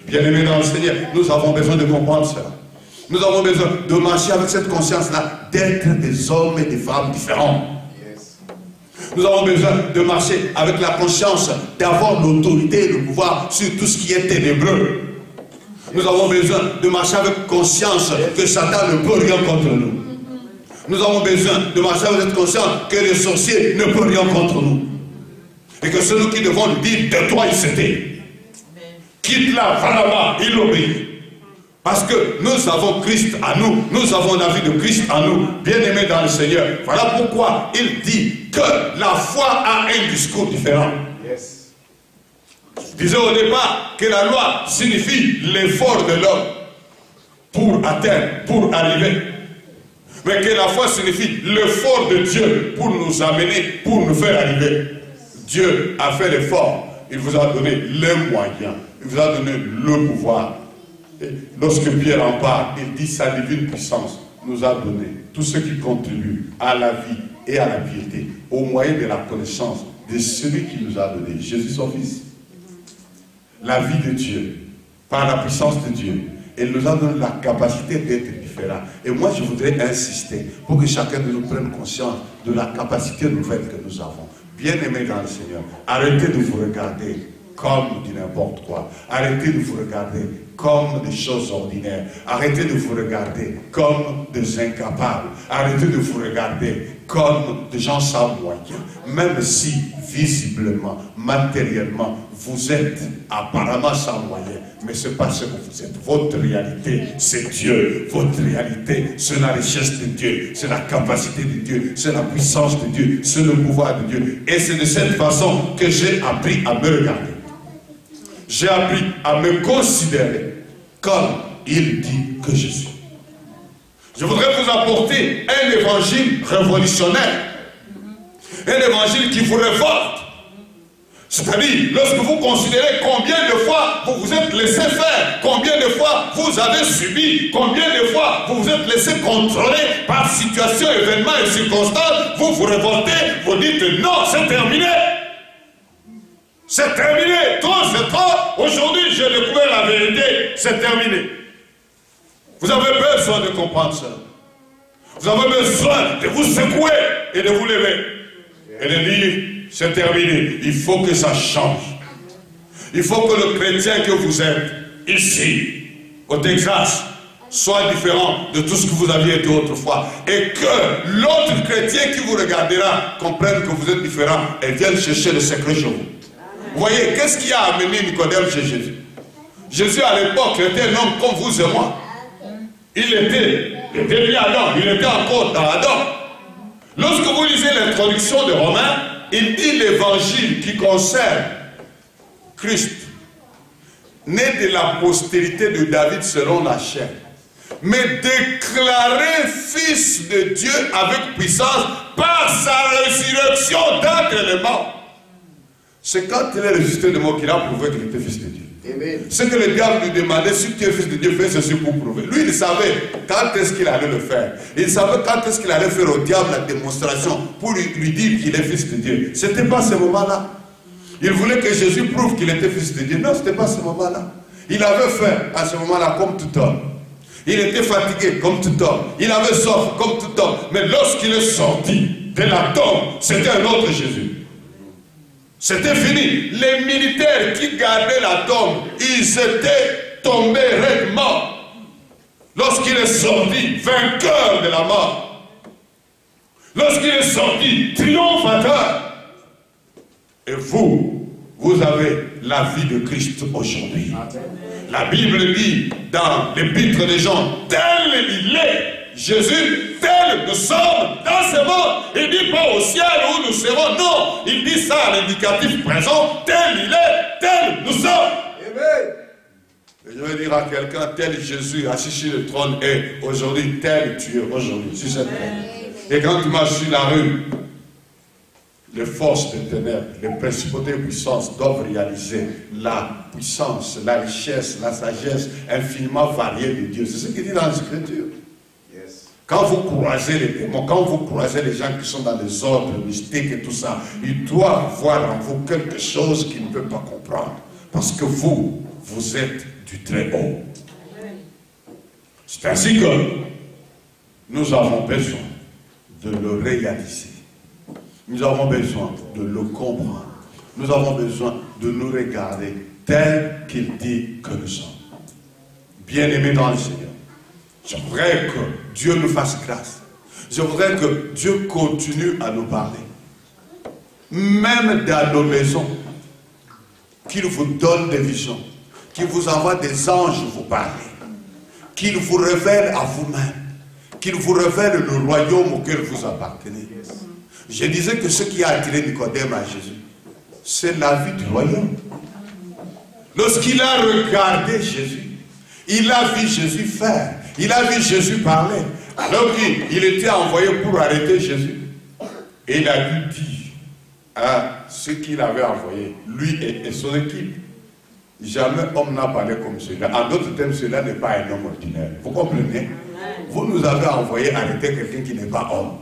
Bien-aimés dans le Seigneur, nous avons besoin de comprendre cela. Nous avons besoin de marcher avec cette conscience-là, d'être des hommes et des femmes différents. Nous avons besoin de marcher avec la conscience d'avoir l'autorité et le pouvoir sur tout ce qui est ténébreux. Nous avons besoin de marcher avec conscience que Satan ne peut rien contre nous. Nous avons besoin de marcher avec cette conscience que les sorciers ne peuvent rien contre nous. Et que c'est nous qui devons lui dire, tais-toi, il s'était. Quitte-la, va là-bas, il obéit. Parce que nous avons Christ à nous, nous avons la vie de Christ à nous, bien-aimés dans le Seigneur. Voilà pourquoi il dit que la foi a un discours différent. Yes. Je disais au départ que la loi signifie l'effort de l'homme pour atteindre, pour arriver. Mais que la foi signifie l'effort de Dieu pour nous amener, pour nous faire arriver. Dieu a fait l'effort, il vous a donné les moyens, il vous a donné le pouvoir. Et lorsque Pierre en parle, il dit sa divine puissance nous a donné tout ce qui contribue à la vie et à la piété, au moyen de la connaissance de celui qui nous a donné, Jésus son Fils. La vie de Dieu, par la puissance de Dieu, elle nous a donné la capacité d'être différents. Et moi, je voudrais insister pour que chacun de nous prenne conscience de la capacité nouvelle que nous avons. Bien-aimés dans le Seigneur, arrêtez de vous regarder comme du n'importe quoi. Arrêtez de vous regarder comme des choses ordinaires. Arrêtez de vous regarder comme des incapables. Arrêtez de vous regarder comme des gens sans moyens. Même si, visiblement, matériellement, vous êtes apparemment sans moyens. Mais ce n'est pas ce que vous êtes. Votre réalité, c'est Dieu. Votre réalité, c'est la richesse de Dieu. C'est la capacité de Dieu. C'est la puissance de Dieu. C'est le pouvoir de Dieu. Et c'est de cette façon que j'ai appris à me regarder. J'ai appris à me considérer comme il dit que je suis. Je voudrais vous apporter un évangile révolutionnaire. Un évangile qui vous révolte. C'est-à-dire, lorsque vous considérez combien de fois vous vous êtes laissé faire, combien de fois vous avez subi, combien de fois vous vous êtes laissé contrôler par situation, événements et circonstances, vous vous révoltez, vous dites non, c'est terminé. C'est terminé, trop c'est trop. Aujourd'hui, j'ai découvert la vérité, c'est terminé. Vous avez besoin de comprendre ça. Vous avez besoin de vous secouer et de vous lever. Et de dire, c'est terminé. Il faut que ça change. Il faut que le chrétien que vous êtes, ici, au Texas, soit différent de tout ce que vous aviez été autrefois. Et que l'autre chrétien qui vous regardera comprenne que vous êtes différent et vienne chercher le secret chez vous. Vous voyez, qu'est-ce qui a amené Nicodème chez Jésus? Jésus à l'époque était un homme comme vous et moi. Il était né Adam, il était encore dans Adam. Lorsque vous lisez l'introduction de Romains, il dit l'évangile qui concerne Christ, né de la postérité de David selon la chair, mais déclaré fils de Dieu avec puissance par sa résurrection d'entre les morts. C'est quand il est ressuscité de mort qu'il a prouvé qu'il était fils de Dieu. Ce que le diable lui demandait, si tu es fils de Dieu, fais ceci pour prouver. Lui, il savait quand est-ce qu'il allait le faire. Il savait quand est-ce qu'il allait faire au diable la démonstration pour lui dire qu'il est fils de Dieu. Ce n'était pas ce moment-là. Il voulait que Jésus prouve qu'il était fils de Dieu. Non, ce n'était pas ce moment-là. Il avait faim à ce moment-là comme tout homme. Il était fatigué comme tout homme. Il avait soif comme tout homme. Mais lorsqu'il est sorti de la tombe, c'était un autre Jésus. C'était fini. Les militaires qui gardaient la tombe, ils étaient tombés raides morts. Lorsqu'il est sorti, vainqueur de la mort. Lorsqu'il est sorti, triomphateur. Et vous, vous avez la vie de Christ aujourd'hui. La Bible dit dans l'épître de Jean, tel il est. Jésus, tel nous sommes dans ce monde. Il ne dit pas au ciel où nous serons. Non, il dit ça à l'indicatif présent. Tel il est, tel nous sommes. Amen. Et je vais dire à quelqu'un, tel Jésus assis sur le trône est aujourd'hui, tel tu es aujourd'hui, sur cette terre. Et quand tu marches sur la rue, les forces des ténèbres, les principautés et puissances doivent réaliser la puissance, la richesse, la sagesse infiniment variée de Dieu. C'est ce qu'il dit dans l'Écriture. Quand vous croisez les démons, quand vous croisez les gens qui sont dans les ordres mystiques et tout ça, ils doivent voir en vous quelque chose qu'ils ne peuvent pas comprendre. Parce que vous, vous êtes du très haut. C'est ainsi que nous avons besoin de le réaliser. Nous avons besoin de le comprendre. Nous avons besoin de nous regarder tel qu'il dit que nous sommes. Bien-aimés dans le Seigneur. Je voudrais que Dieu nous fasse grâce. Je voudrais que Dieu continue à nous parler. Même dans nos maisons. Qu'il vous donne des visions. Qu'il vous envoie des anges vous parler. Qu'il vous révèle à vous-même. Qu'il vous révèle le royaume auquel vous appartenez. Je disais que ce qui a attiré Nicodème à Jésus, c'est la vie du royaume. Lorsqu'il a regardé Jésus, il a vu Jésus faire. Il a vu Jésus parler. Alors qu'il était envoyé pour arrêter Jésus. Et il a dû dire à ceux qu'il avait envoyés, lui et son équipe, jamais homme n'a parlé comme celui-là. En d'autres termes, celui-là n'est pas un homme ordinaire. Vous comprenez? Vous nous avez envoyé arrêter quelqu'un qui n'est pas homme.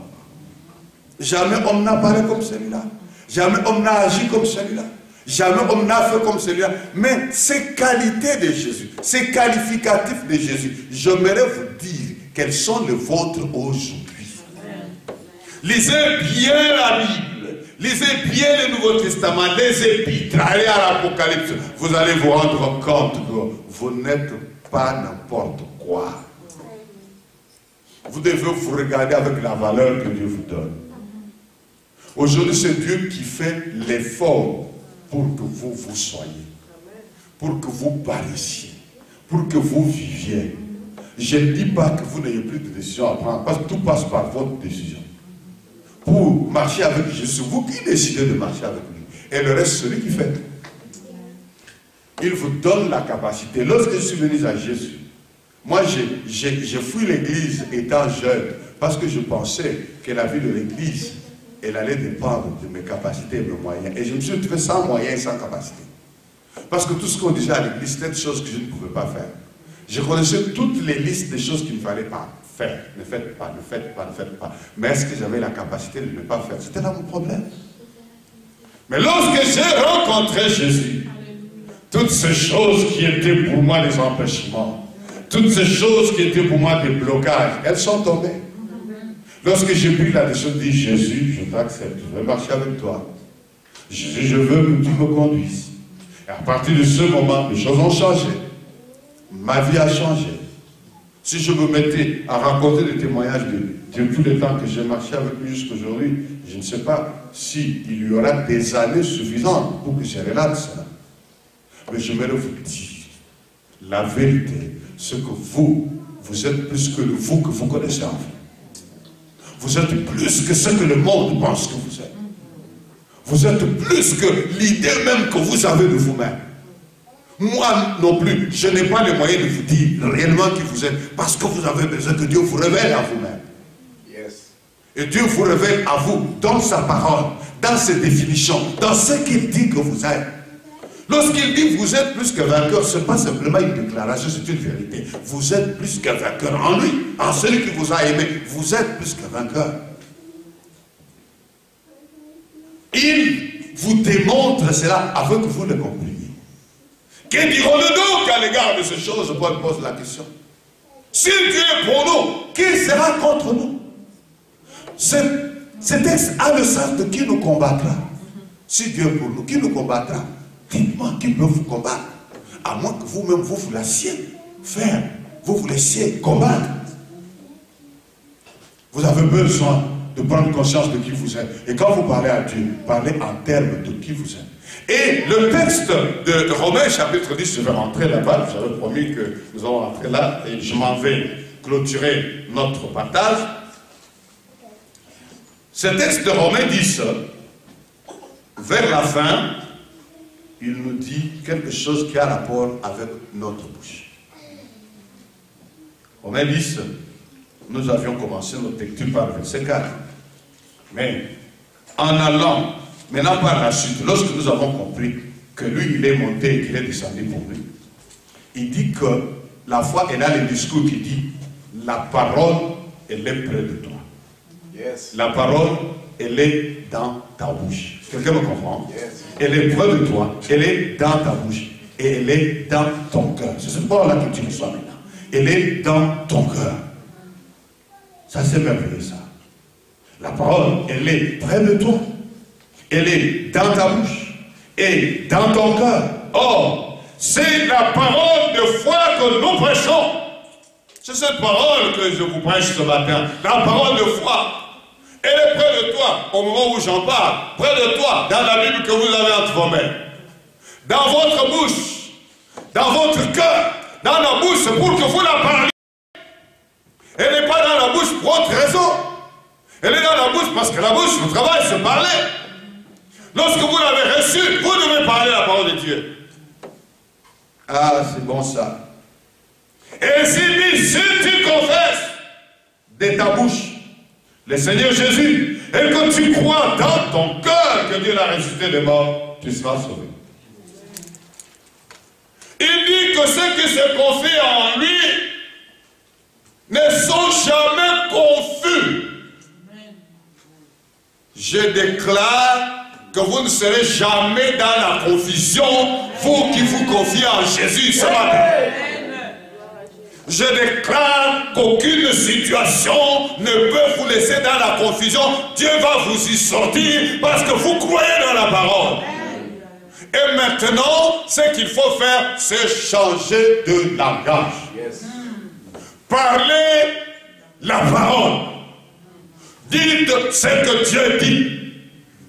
Jamais homme n'a parlé comme celui-là. Jamais homme n'a agi comme celui-là. Jamais homme n'a fait comme celui-là. Mais ces qualités de Jésus, ces qualificatifs de Jésus, j'aimerais vous dire quels sont les vôtres aujourd'hui. Lisez bien la Bible. Lisez bien le Nouveau Testament, les épîtres. Allez à l'Apocalypse. Vous allez vous rendre compte que vous n'êtes pas n'importe quoi. Vous devez vous regarder avec la valeur que Dieu vous donne. Aujourd'hui, c'est Dieu qui fait l'effort pour que vous vous soyez, pour que vous paraissiez, pour que vous viviez. Je ne dis pas que vous n'ayez plus de décision à prendre, parce que tout passe par votre décision. Pour marcher avec Jésus, vous qui décidez de marcher avec lui, et le reste, celui qui fait. Il vous donne la capacité. Lorsque je suis venu à Jésus, moi, j'ai fui l'église étant jeune, parce que je pensais que la vie de l'église, elle allait dépendre de mes capacités et de mes moyens. Et je me suis trouvé sans moyens et sans capacité. Parce que tout ce qu'on disait à l'église, c'était des choses que je ne pouvais pas faire. Je connaissais toutes les listes des choses qu'il ne fallait pas faire. Ne faites pas, ne faites pas, ne faites pas. Mais est-ce que j'avais la capacité de ne pas faire? C'était là mon problème. Mais lorsque j'ai rencontré Jésus, toutes ces choses qui étaient pour moi des empêchements, toutes ces choses qui étaient pour moi des blocages, elles sont tombées. Lorsque j'ai pris la décision de dire Jésus, je t'accepte, je vais marcher avec toi. Jésus, je veux que tu me conduises. Et à partir de ce moment, les choses ont changé. Ma vie a changé. Si je me mettais à raconter des témoignages de tout le temps que j'ai marché avec lui jusqu'aujourd'hui, je ne sais pas s'il y aura des années suffisantes pour que je relate cela. Mais j'aimerais vous dire la vérité, c'est que vous êtes plus que le vous que vous connaissez en vous. Vous êtes plus que ce que le monde pense que vous êtes. Vous êtes plus que l'idée même que vous avez de vous-même. Moi non plus, je n'ai pas les moyens de vous dire réellement qui vous êtes, parce que vous avez besoin que Dieu vous révèle à vous-même. Yes. Et Dieu vous révèle à vous dans sa parole, dans ses définitions, dans ce qu'il dit que vous êtes. Lorsqu'il dit vous êtes plus que vainqueur, ce n'est pas simplement une déclaration, c'est une vérité. Vous êtes plus que vainqueur en lui, en celui qui vous a aimé. Vous êtes plus que vainqueur. Il vous démontre cela afin que vous le compreniez. Que dirons-nous donc à l'égard de ces choses? Paul pose la question. Si Dieu est pour nous, qui sera contre nous? Ce texte a le sens de qui nous combattra. Si Dieu est pour nous, qui nous combattra? Dites-moi, qui peut vous combattre? À moins que vous-même, vous laissiez faire. Vous laissiez combattre. Vous avez besoin de prendre conscience de qui vous êtes. Et quand vous parlez à Dieu, parlez en termes de qui vous êtes. Et le texte de Romains chapitre 10, je vais rentrer là-bas. J'avais promis que nous allons rentrer là. Et je m'en vais clôturer notre partage. Ce texte de Romains 10, vers la fin, il nous dit quelque chose qui a rapport avec notre bouche. Romains 10, nous avions commencé notre lecture par le verset 4. Mais en allant, maintenant par la suite, lorsque nous avons compris que lui, il est monté et qu'il est descendu pour nous, il dit que la foi, elle a le discours qui dit la parole, elle est près de toi. Yes. La parole, elle est dans ta bouche. Quelqu'un me comprend? Yes. Elle est près de toi, elle est dans ta bouche et elle est dans ton cœur. C'est cette parole-là que tu reçois maintenant. Elle est dans ton cœur. Ça, c'est merveilleux, ça. La parole, elle est près de toi. Elle est dans ta bouche et dans ton cœur. Or, c'est la parole de foi que nous prêchons. C'est cette parole que je vous prêche ce matin. La parole de foi. Elle est près de toi au moment où j'en parle. Près de toi, dans la Bible que vous avez entre vos mains. Dans votre bouche, dans votre cœur, dans la bouche, c'est pour que vous la parliez. Elle n'est pas dans la bouche pour autre raison. Elle est dans la bouche parce que la bouche, le travail, c'est parler. Lorsque vous l'avez reçu, vous devez parler la parole de Dieu. Ah, c'est bon ça. Et s'il dit, si tu confesses de ta bouche le Seigneur Jésus, et que tu crois dans ton cœur que Dieu l'a ressuscité des morts, tu seras sauvé. Il dit que ceux qui se confient en lui ne sont jamais confus. Je déclare que vous ne serez jamais dans la confusion, vous qui vous confiez en Jésus ce matin. Je déclare qu'aucune situation ne peut vous laisser dans la confusion. Dieu va vous y sortir parce que vous croyez dans la parole. Et maintenant, ce qu'il faut faire, c'est changer de langage. Parlez la parole. Dites ce que Dieu dit.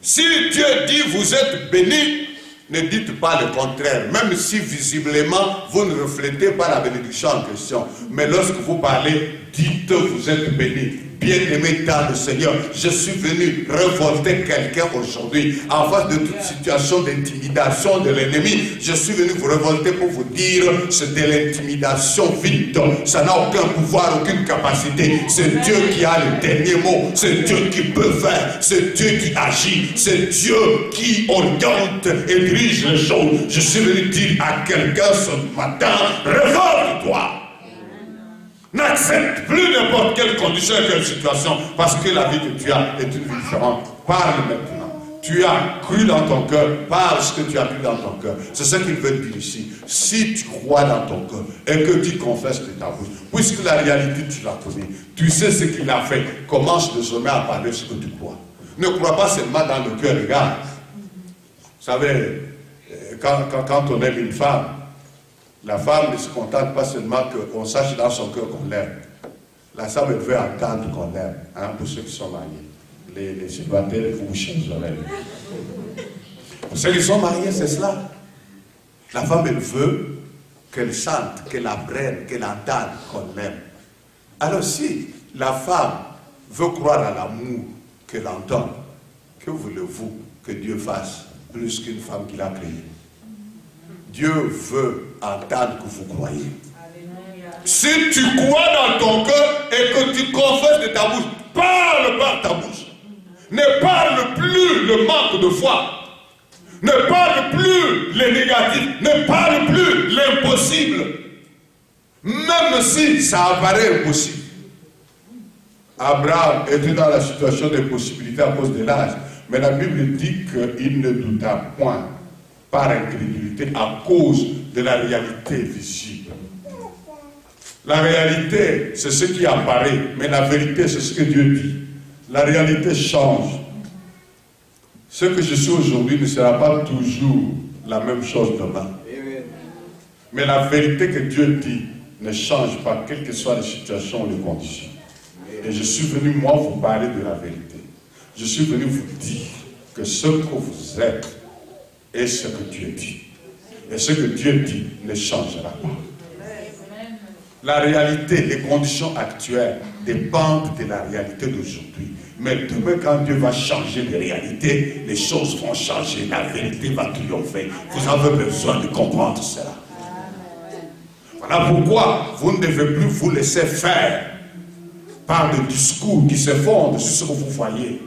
Si Dieu dit vous êtes bénis, ne dites pas le contraire, même si visiblement vous ne reflétez pas la bénédiction en question. Mais lorsque vous parlez, dites vous êtes bénis. Bien-aimé dans le Seigneur, je suis venu révolter quelqu'un aujourd'hui en face de toute situation d'intimidation de l'ennemi. Je suis venu vous révolter pour vous dire c'est de l'intimidation vide. Ça n'a aucun pouvoir, aucune capacité. C'est Dieu qui a le dernier mot. C'est Dieu qui peut faire. C'est Dieu qui agit. C'est Dieu qui oriente et dirige les choses. Je suis venu dire à quelqu'un ce matin, révolte-toi. N'accepte plus n'importe quelle condition, quelle situation, parce que la vie que tu as est une vie différente. Parle maintenant. Tu as cru dans ton cœur, parle ce que tu as cru dans ton cœur. C'est ce qu'il veut dire ici. Si tu crois dans ton cœur et que tu confesses de ta bouche, puisque la réalité tu la connais, tu sais ce qu'il a fait, commence désormais à parler ce que tu crois. Ne crois pas seulement dans le cœur, regarde. Vous savez, quand on aime une femme, la femme ne se contente pas seulement qu'on sache dans son cœur qu'on l'aime. La femme, elle veut entendre qu'on l'aime, hein, pour ceux qui sont mariés. Les célibataires, il faut vous changer les oreilles. Pour ceux qui sont mariés, c'est cela. La femme, elle veut qu'elle sente, qu'elle apprenne, qu'elle entende qu'on l'aime. Alors si la femme veut croire à l'amour qu'elle entend, que voulez-vous que Dieu fasse plus qu'une femme qu'il a créée? Dieu veut entendre que vous croyez. Si tu crois dans ton cœur et que tu confesses de ta bouche, parle par ta bouche. Ne parle plus le manque de foi. Ne parle plus les négatifs. Ne parle plus l'impossible. Même si ça apparaît impossible. Abraham était dans la situation d'impossibilité à cause de l'âge. Mais la Bible dit qu'il ne douta point par incrédulité à cause de la réalité visible. La réalité, c'est ce qui apparaît, mais la vérité, c'est ce que Dieu dit. La réalité change. Ce que je suis aujourd'hui ne sera pas toujours la même chose demain. Mais la vérité que Dieu dit ne change pas, quelles que soient les situations ou les conditions. Et je suis venu, moi, vous parler de la vérité. Je suis venu vous dire que ce que vous êtes est ce que Dieu dit. Et ce que Dieu dit ne changera pas. La réalité, les conditions actuelles dépendent de la réalité d'aujourd'hui. Mais demain, quand Dieu va changer les réalités, les choses vont changer, la vérité va triompher. Vous avez besoin de comprendre cela. Voilà pourquoi vous ne devez plus vous laisser faire par des discours qui se fondent sur ce que vous voyez.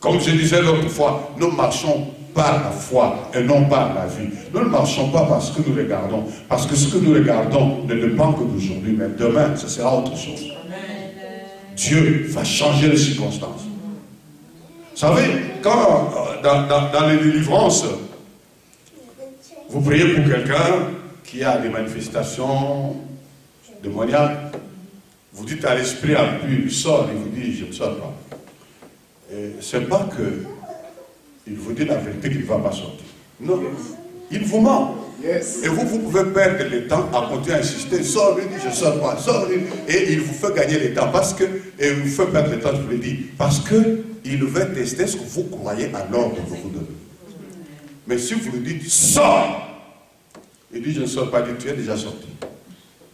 Comme je disais l'autre fois, nous marchons par la foi et non par la vie. Nous ne marchons pas parce que nous regardons, parce que ce que nous regardons ne dépend que d'aujourd'hui, mais demain, ce sera autre chose. Dieu va changer les circonstances. Vous savez, quand dans les délivrances, vous priez pour quelqu'un qui a des manifestations démoniaques, vous dites à l'esprit impur, sort, il vous dit, je ne sors pas. Ce n'est pas que il vous dit la vérité qu'il ne va pas sortir. Non, il vous ment. Et vous pouvez perdre le temps à continuer à insister. Sors, lui dit, je ne sors pas. Sors, lui. Et il vous fait gagner le temps. Parce que, et il vous fait perdre le temps, je vous le dis. Parce qu'il veut tester ce que vous croyez à l'ordre que vous donnez. Mais si vous lui dites, sors, il dit, je ne sors pas. Il dit, tu es déjà sorti.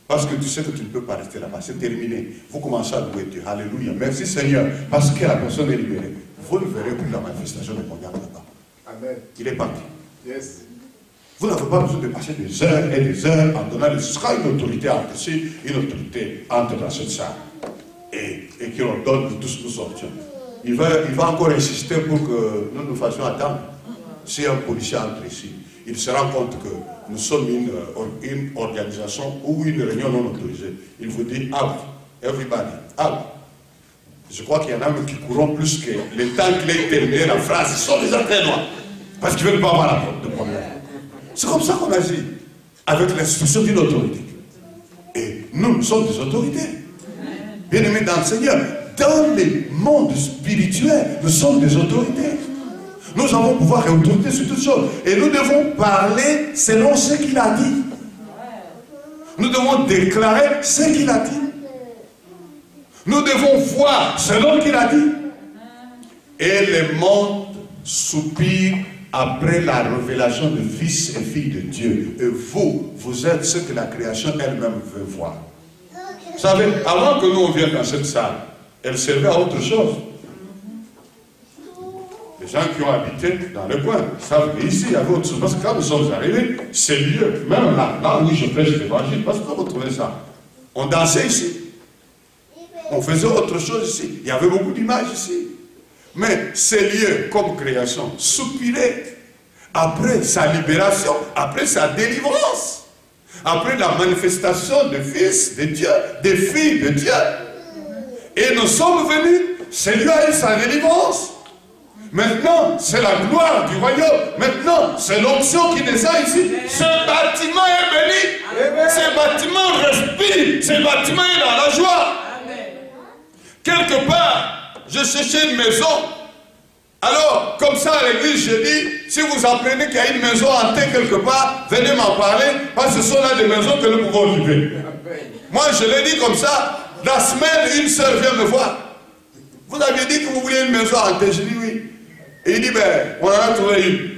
Parce que tu sais que tu ne peux pas rester là-bas. C'est terminé. Vous commencez à louer Dieu. Alléluia. Merci Seigneur. Parce que la personne est libérée. Vous ne verrez plus la manifestation de mondial là-bas. Amen. Il est parti. Yes. Vous n'avez pas besoin de passer des heures et des heures en donnant ce sera une autorité entre ici, une autorité entre dans cette salle. Et qui ordonne que tous nous sortions. Il va encore insister pour que nous nous fassions attendre. Si un policier entre ici, il se rend compte que nous sommes une organisation ou une réunion non autorisée. Il vous dit, out, everybody, out. Je crois qu'il y en a même qui courront plus que le temps qu'il ait terminé la phrase. Ils sont déjà très loin. Parce qu'ils ne veulent pas avoir de problème. C'est comme ça qu'on agit. Avec l'institution d'une autorité. Et nous sommes des autorités. Bien-aimés dans le Seigneur. Dans les mondes spirituels, nous sommes des autorités. Nous avons pouvoir et autorité sur toutes choses. Et nous devons parler selon ce qu'il a dit. Nous devons déclarer ce qu'il a dit. Nous devons voir selon ce qu'il a dit. Et le monde soupire après la révélation de fils et filles de Dieu. Et vous êtes ce que la création elle-même veut voir. Vous savez, avant que nous on vienne dans cette salle, elle servait à autre chose. Les gens qui ont habité dans le coin savent qu'ici il y avait autre chose. Parce que quand nous sommes arrivés, ces lieux, même là où je prêche l'évangile, parce que vous retrouvez ça. On dansait ici. On faisait autre chose ici. Il y avait beaucoup d'images ici. Mais ces lieux, comme création, soupiraient après sa libération, après sa délivrance, après la manifestation des fils de Dieu, des filles de Dieu. Et nous sommes venus, ces lieux a eu sa délivrance. Maintenant, c'est la gloire du royaume. Maintenant, c'est l'onction qui descend ici. Ce bâtiment est béni. Ce bâtiment respire. Ce bâtiment est dans la joie. Quelque part, je cherchais une maison. Alors, comme ça à l'église, je dis, si vous apprenez qu'il y a une maison hantée quelque part, venez m'en parler, parce que ce sont là des maisons que nous pouvons vivre. Moi, je l'ai dit comme ça. La semaine, une sœur vient me voir. Vous aviez dit que vous vouliez une maison hantée. Je dis oui. Et il dit, ben, on en a trouvé une.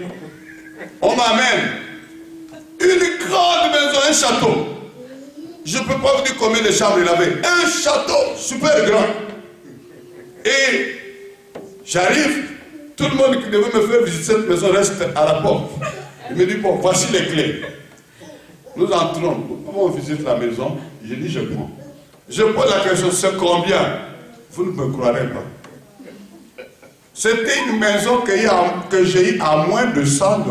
On m'amène une grande maison, un château. Je ne peux pas vous dire combien de chambres il avait. Un château super grand. Et j'arrive, tout le monde qui devait me faire visiter cette maison reste à la porte. Il me dit, bon, voici les clés. Nous entrons, comment on visite la maison? Je dis, je prends. Je pose la question, c'est combien? Vous ne me croirez pas. C'était une maison que j'ai eue à moins de $100.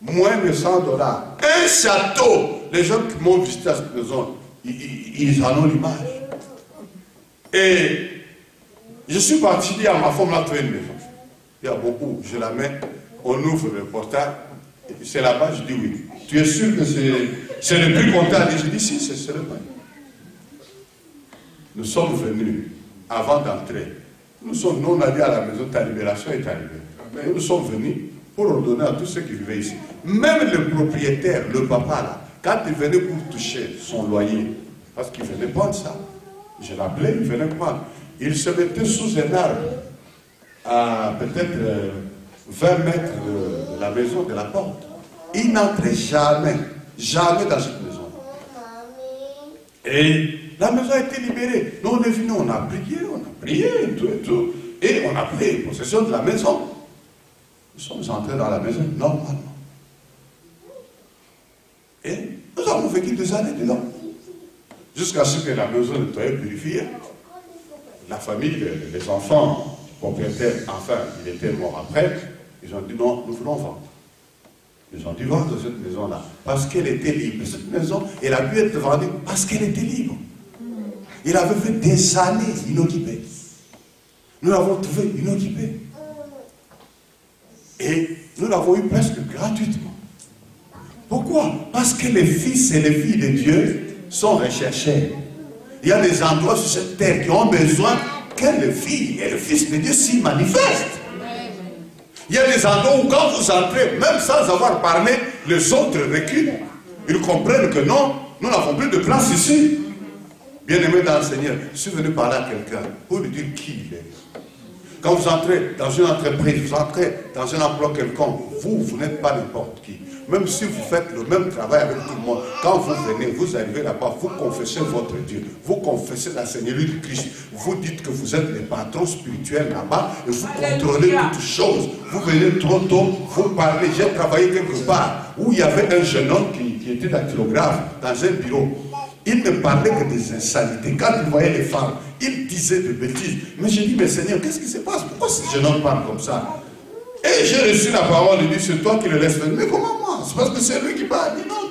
Moins de $100. Un château. Les gens qui m'ont visité à cette maison, ils en ont l'image. Et je suis parti dire à ma femme, là, tu as une maison. Il y a beaucoup, je la mets, on ouvre le portail, c'est là-bas, je dis oui. Tu es sûr que c'est le prix comptable? Je dis si, c'est le prix. Nous sommes venus, avant d'entrer, nous on a dit à la maison, ta libération est arrivée. Nous sommes venus pour ordonner à tous ceux qui vivaient ici. Même le propriétaire, le papa là, quand il venait pour toucher son loyer, parce qu'il venait prendre ça, je l'appelais, il venait prendre. Il se mettait sous un arbre, à peut-être 20 mètres de la maison, de la porte. Il n'entrait jamais, jamais dans cette maison. Et la maison a été libérée. Nous on est venus, on a prié, tout et tout. Et on a pris possession de la maison. Nous sommes entrés dans la maison normalement. Et nous avons vécu des années dedans. Jusqu'à ce que la maison soit purifiée. La famille, les enfants, propriétaires, enfin, il était mort après. Ils ont dit non, nous voulons vendre. Ils ont dû vendre cette maison-là parce qu'elle était libre. Cette maison, elle a pu être vendue parce qu'elle était libre. Il avait fait des années inoccupée. Nous l'avons trouvé inoccupée. Et nous l'avons eu presque gratuitement. Pourquoi? Parce que les fils et les filles de Dieu sont recherchés. Il y a des endroits sur cette terre qui ont besoin que les filles et les fils de Dieu s'y manifestent. Il y a des endroits où quand vous entrez, même sans avoir parlé, les autres reculent. Ils comprennent que non, nous n'avons plus de place ici. Bien-aimé dans le Seigneur, je suis venu parler à quelqu'un pour lui dire qui il est. Quand vous entrez dans une entreprise, vous entrez dans un emploi quelconque, vous n'êtes pas n'importe qui. Même si vous faites le même travail avec tout le monde, quand vous venez, vous arrivez là-bas, vous confessez votre Dieu, vous confessez la Seigneurie du Christ, vous dites que vous êtes les patrons spirituels là-bas et vous contrôlez toutes choses. Vous venez trop tôt, vous parlez. J'ai travaillé quelque part où il y avait un jeune homme qui était dactylographe dans un bureau. Il ne parlait que des insanités. Quand il voyait les femmes, il disait des bêtises. Mais j'ai dit, mais Seigneur, qu'est-ce qui se passe? Pourquoi ce jeune homme parle comme ça? Et j'ai reçu la parole, il dit, c'est toi qui le laisses venir. Mais comment moi? C'est parce que c'est lui qui parle. Il dit, non,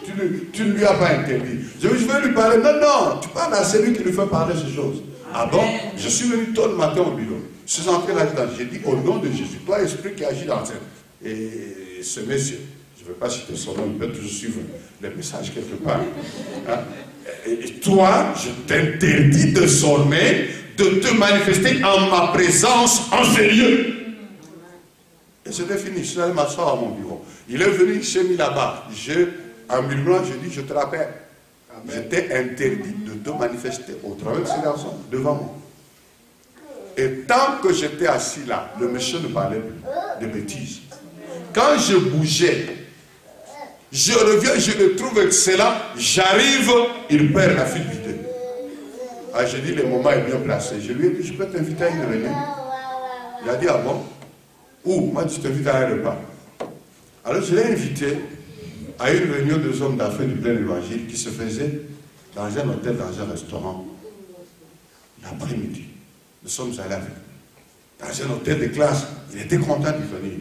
tu ne lui as pas interdit. Je veux lui parler. Non, non, tu parles à celui qui lui fait parler ces choses. Ah bon? Je suis venu tôt le matin au bureau. Je suis entré là-dedans. J'ai dit, au nom de Jésus, toi, esprit qui agit dans cette. Et ce monsieur, je ne veux pas citer son nom, il peut toujours suivre les messages quelque part. Hein? Et toi, je t'interdis désormais de te manifester en ma présence en ce lieu. Et c'était fini. Je suis allé m'asseoir à mon bureau. Il est venu, il s'est mis là-bas. En murmurant, je dis, je te rappelle. J'étais interdit de te manifester au travers de ce garçon devant moi. Et tant que j'étais assis là, le monsieur ne parlait plus de bêtises. Quand je bougeais, je reviens, je le trouve excellent, j'arrive, il perd la file d'idée. Ah, j'ai dit, le moment est bien placé. Je lui ai dit, je peux t'inviter à une réunion. Il a dit, ah bon? Où? Moi, je t'invite à un repas. Alors, je l'ai invité à une réunion des hommes d'affaires du plein évangile qui se faisait dans un hôtel, dans un restaurant, l'après-midi. Nous sommes allés avec lui. Dans un hôtel de classe, il était content de venir.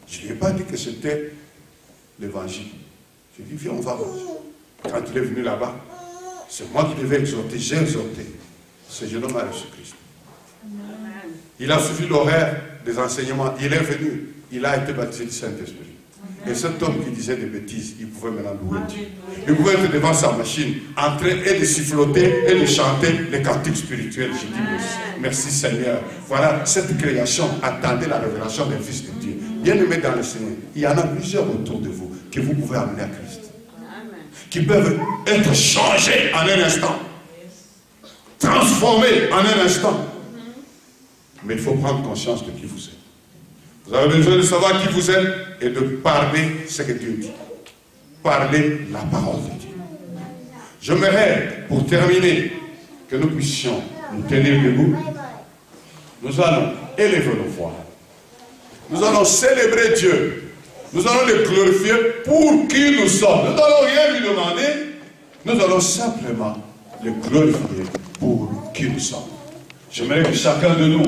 Je ne lui ai pas dit que c'était l'évangile. J'ai dit, viens, on va voir. Quand il est venu là-bas, c'est moi qui devais exhorter, j'ai exhorté. Ce jeune homme a reçu Christ. Il a suivi l'horaire des enseignements, il est venu, il a été baptisé du Saint-Esprit. Et cet homme qui disait des bêtises, il pouvait maintenant louer Dieu. Il pouvait être devant sa machine, en train et de siffloter et de chanter les cantiques spirituels. J'ai dit merci Seigneur. Voilà, cette création attendait la révélation des fils de Dieu. Bien-aimés dans le Seigneur, il y en a plusieurs autour de vous que vous pouvez amener à Christ. Qui peuvent être changés en un instant. Transformés en un instant. Mais il faut prendre conscience de qui vous êtes. Vous avez besoin de savoir qui vous êtes et de parler ce que Dieu dit. Parler la parole de Dieu. J'aimerais, pour terminer, que nous puissions nous tenir debout. Nous allons élever nos voix. Nous allons célébrer Dieu. Nous allons le glorifier pour qui nous sommes. Nous n'allons rien lui demander. Nous allons simplement le glorifier pour qui nous sommes. J'aimerais que chacun de nous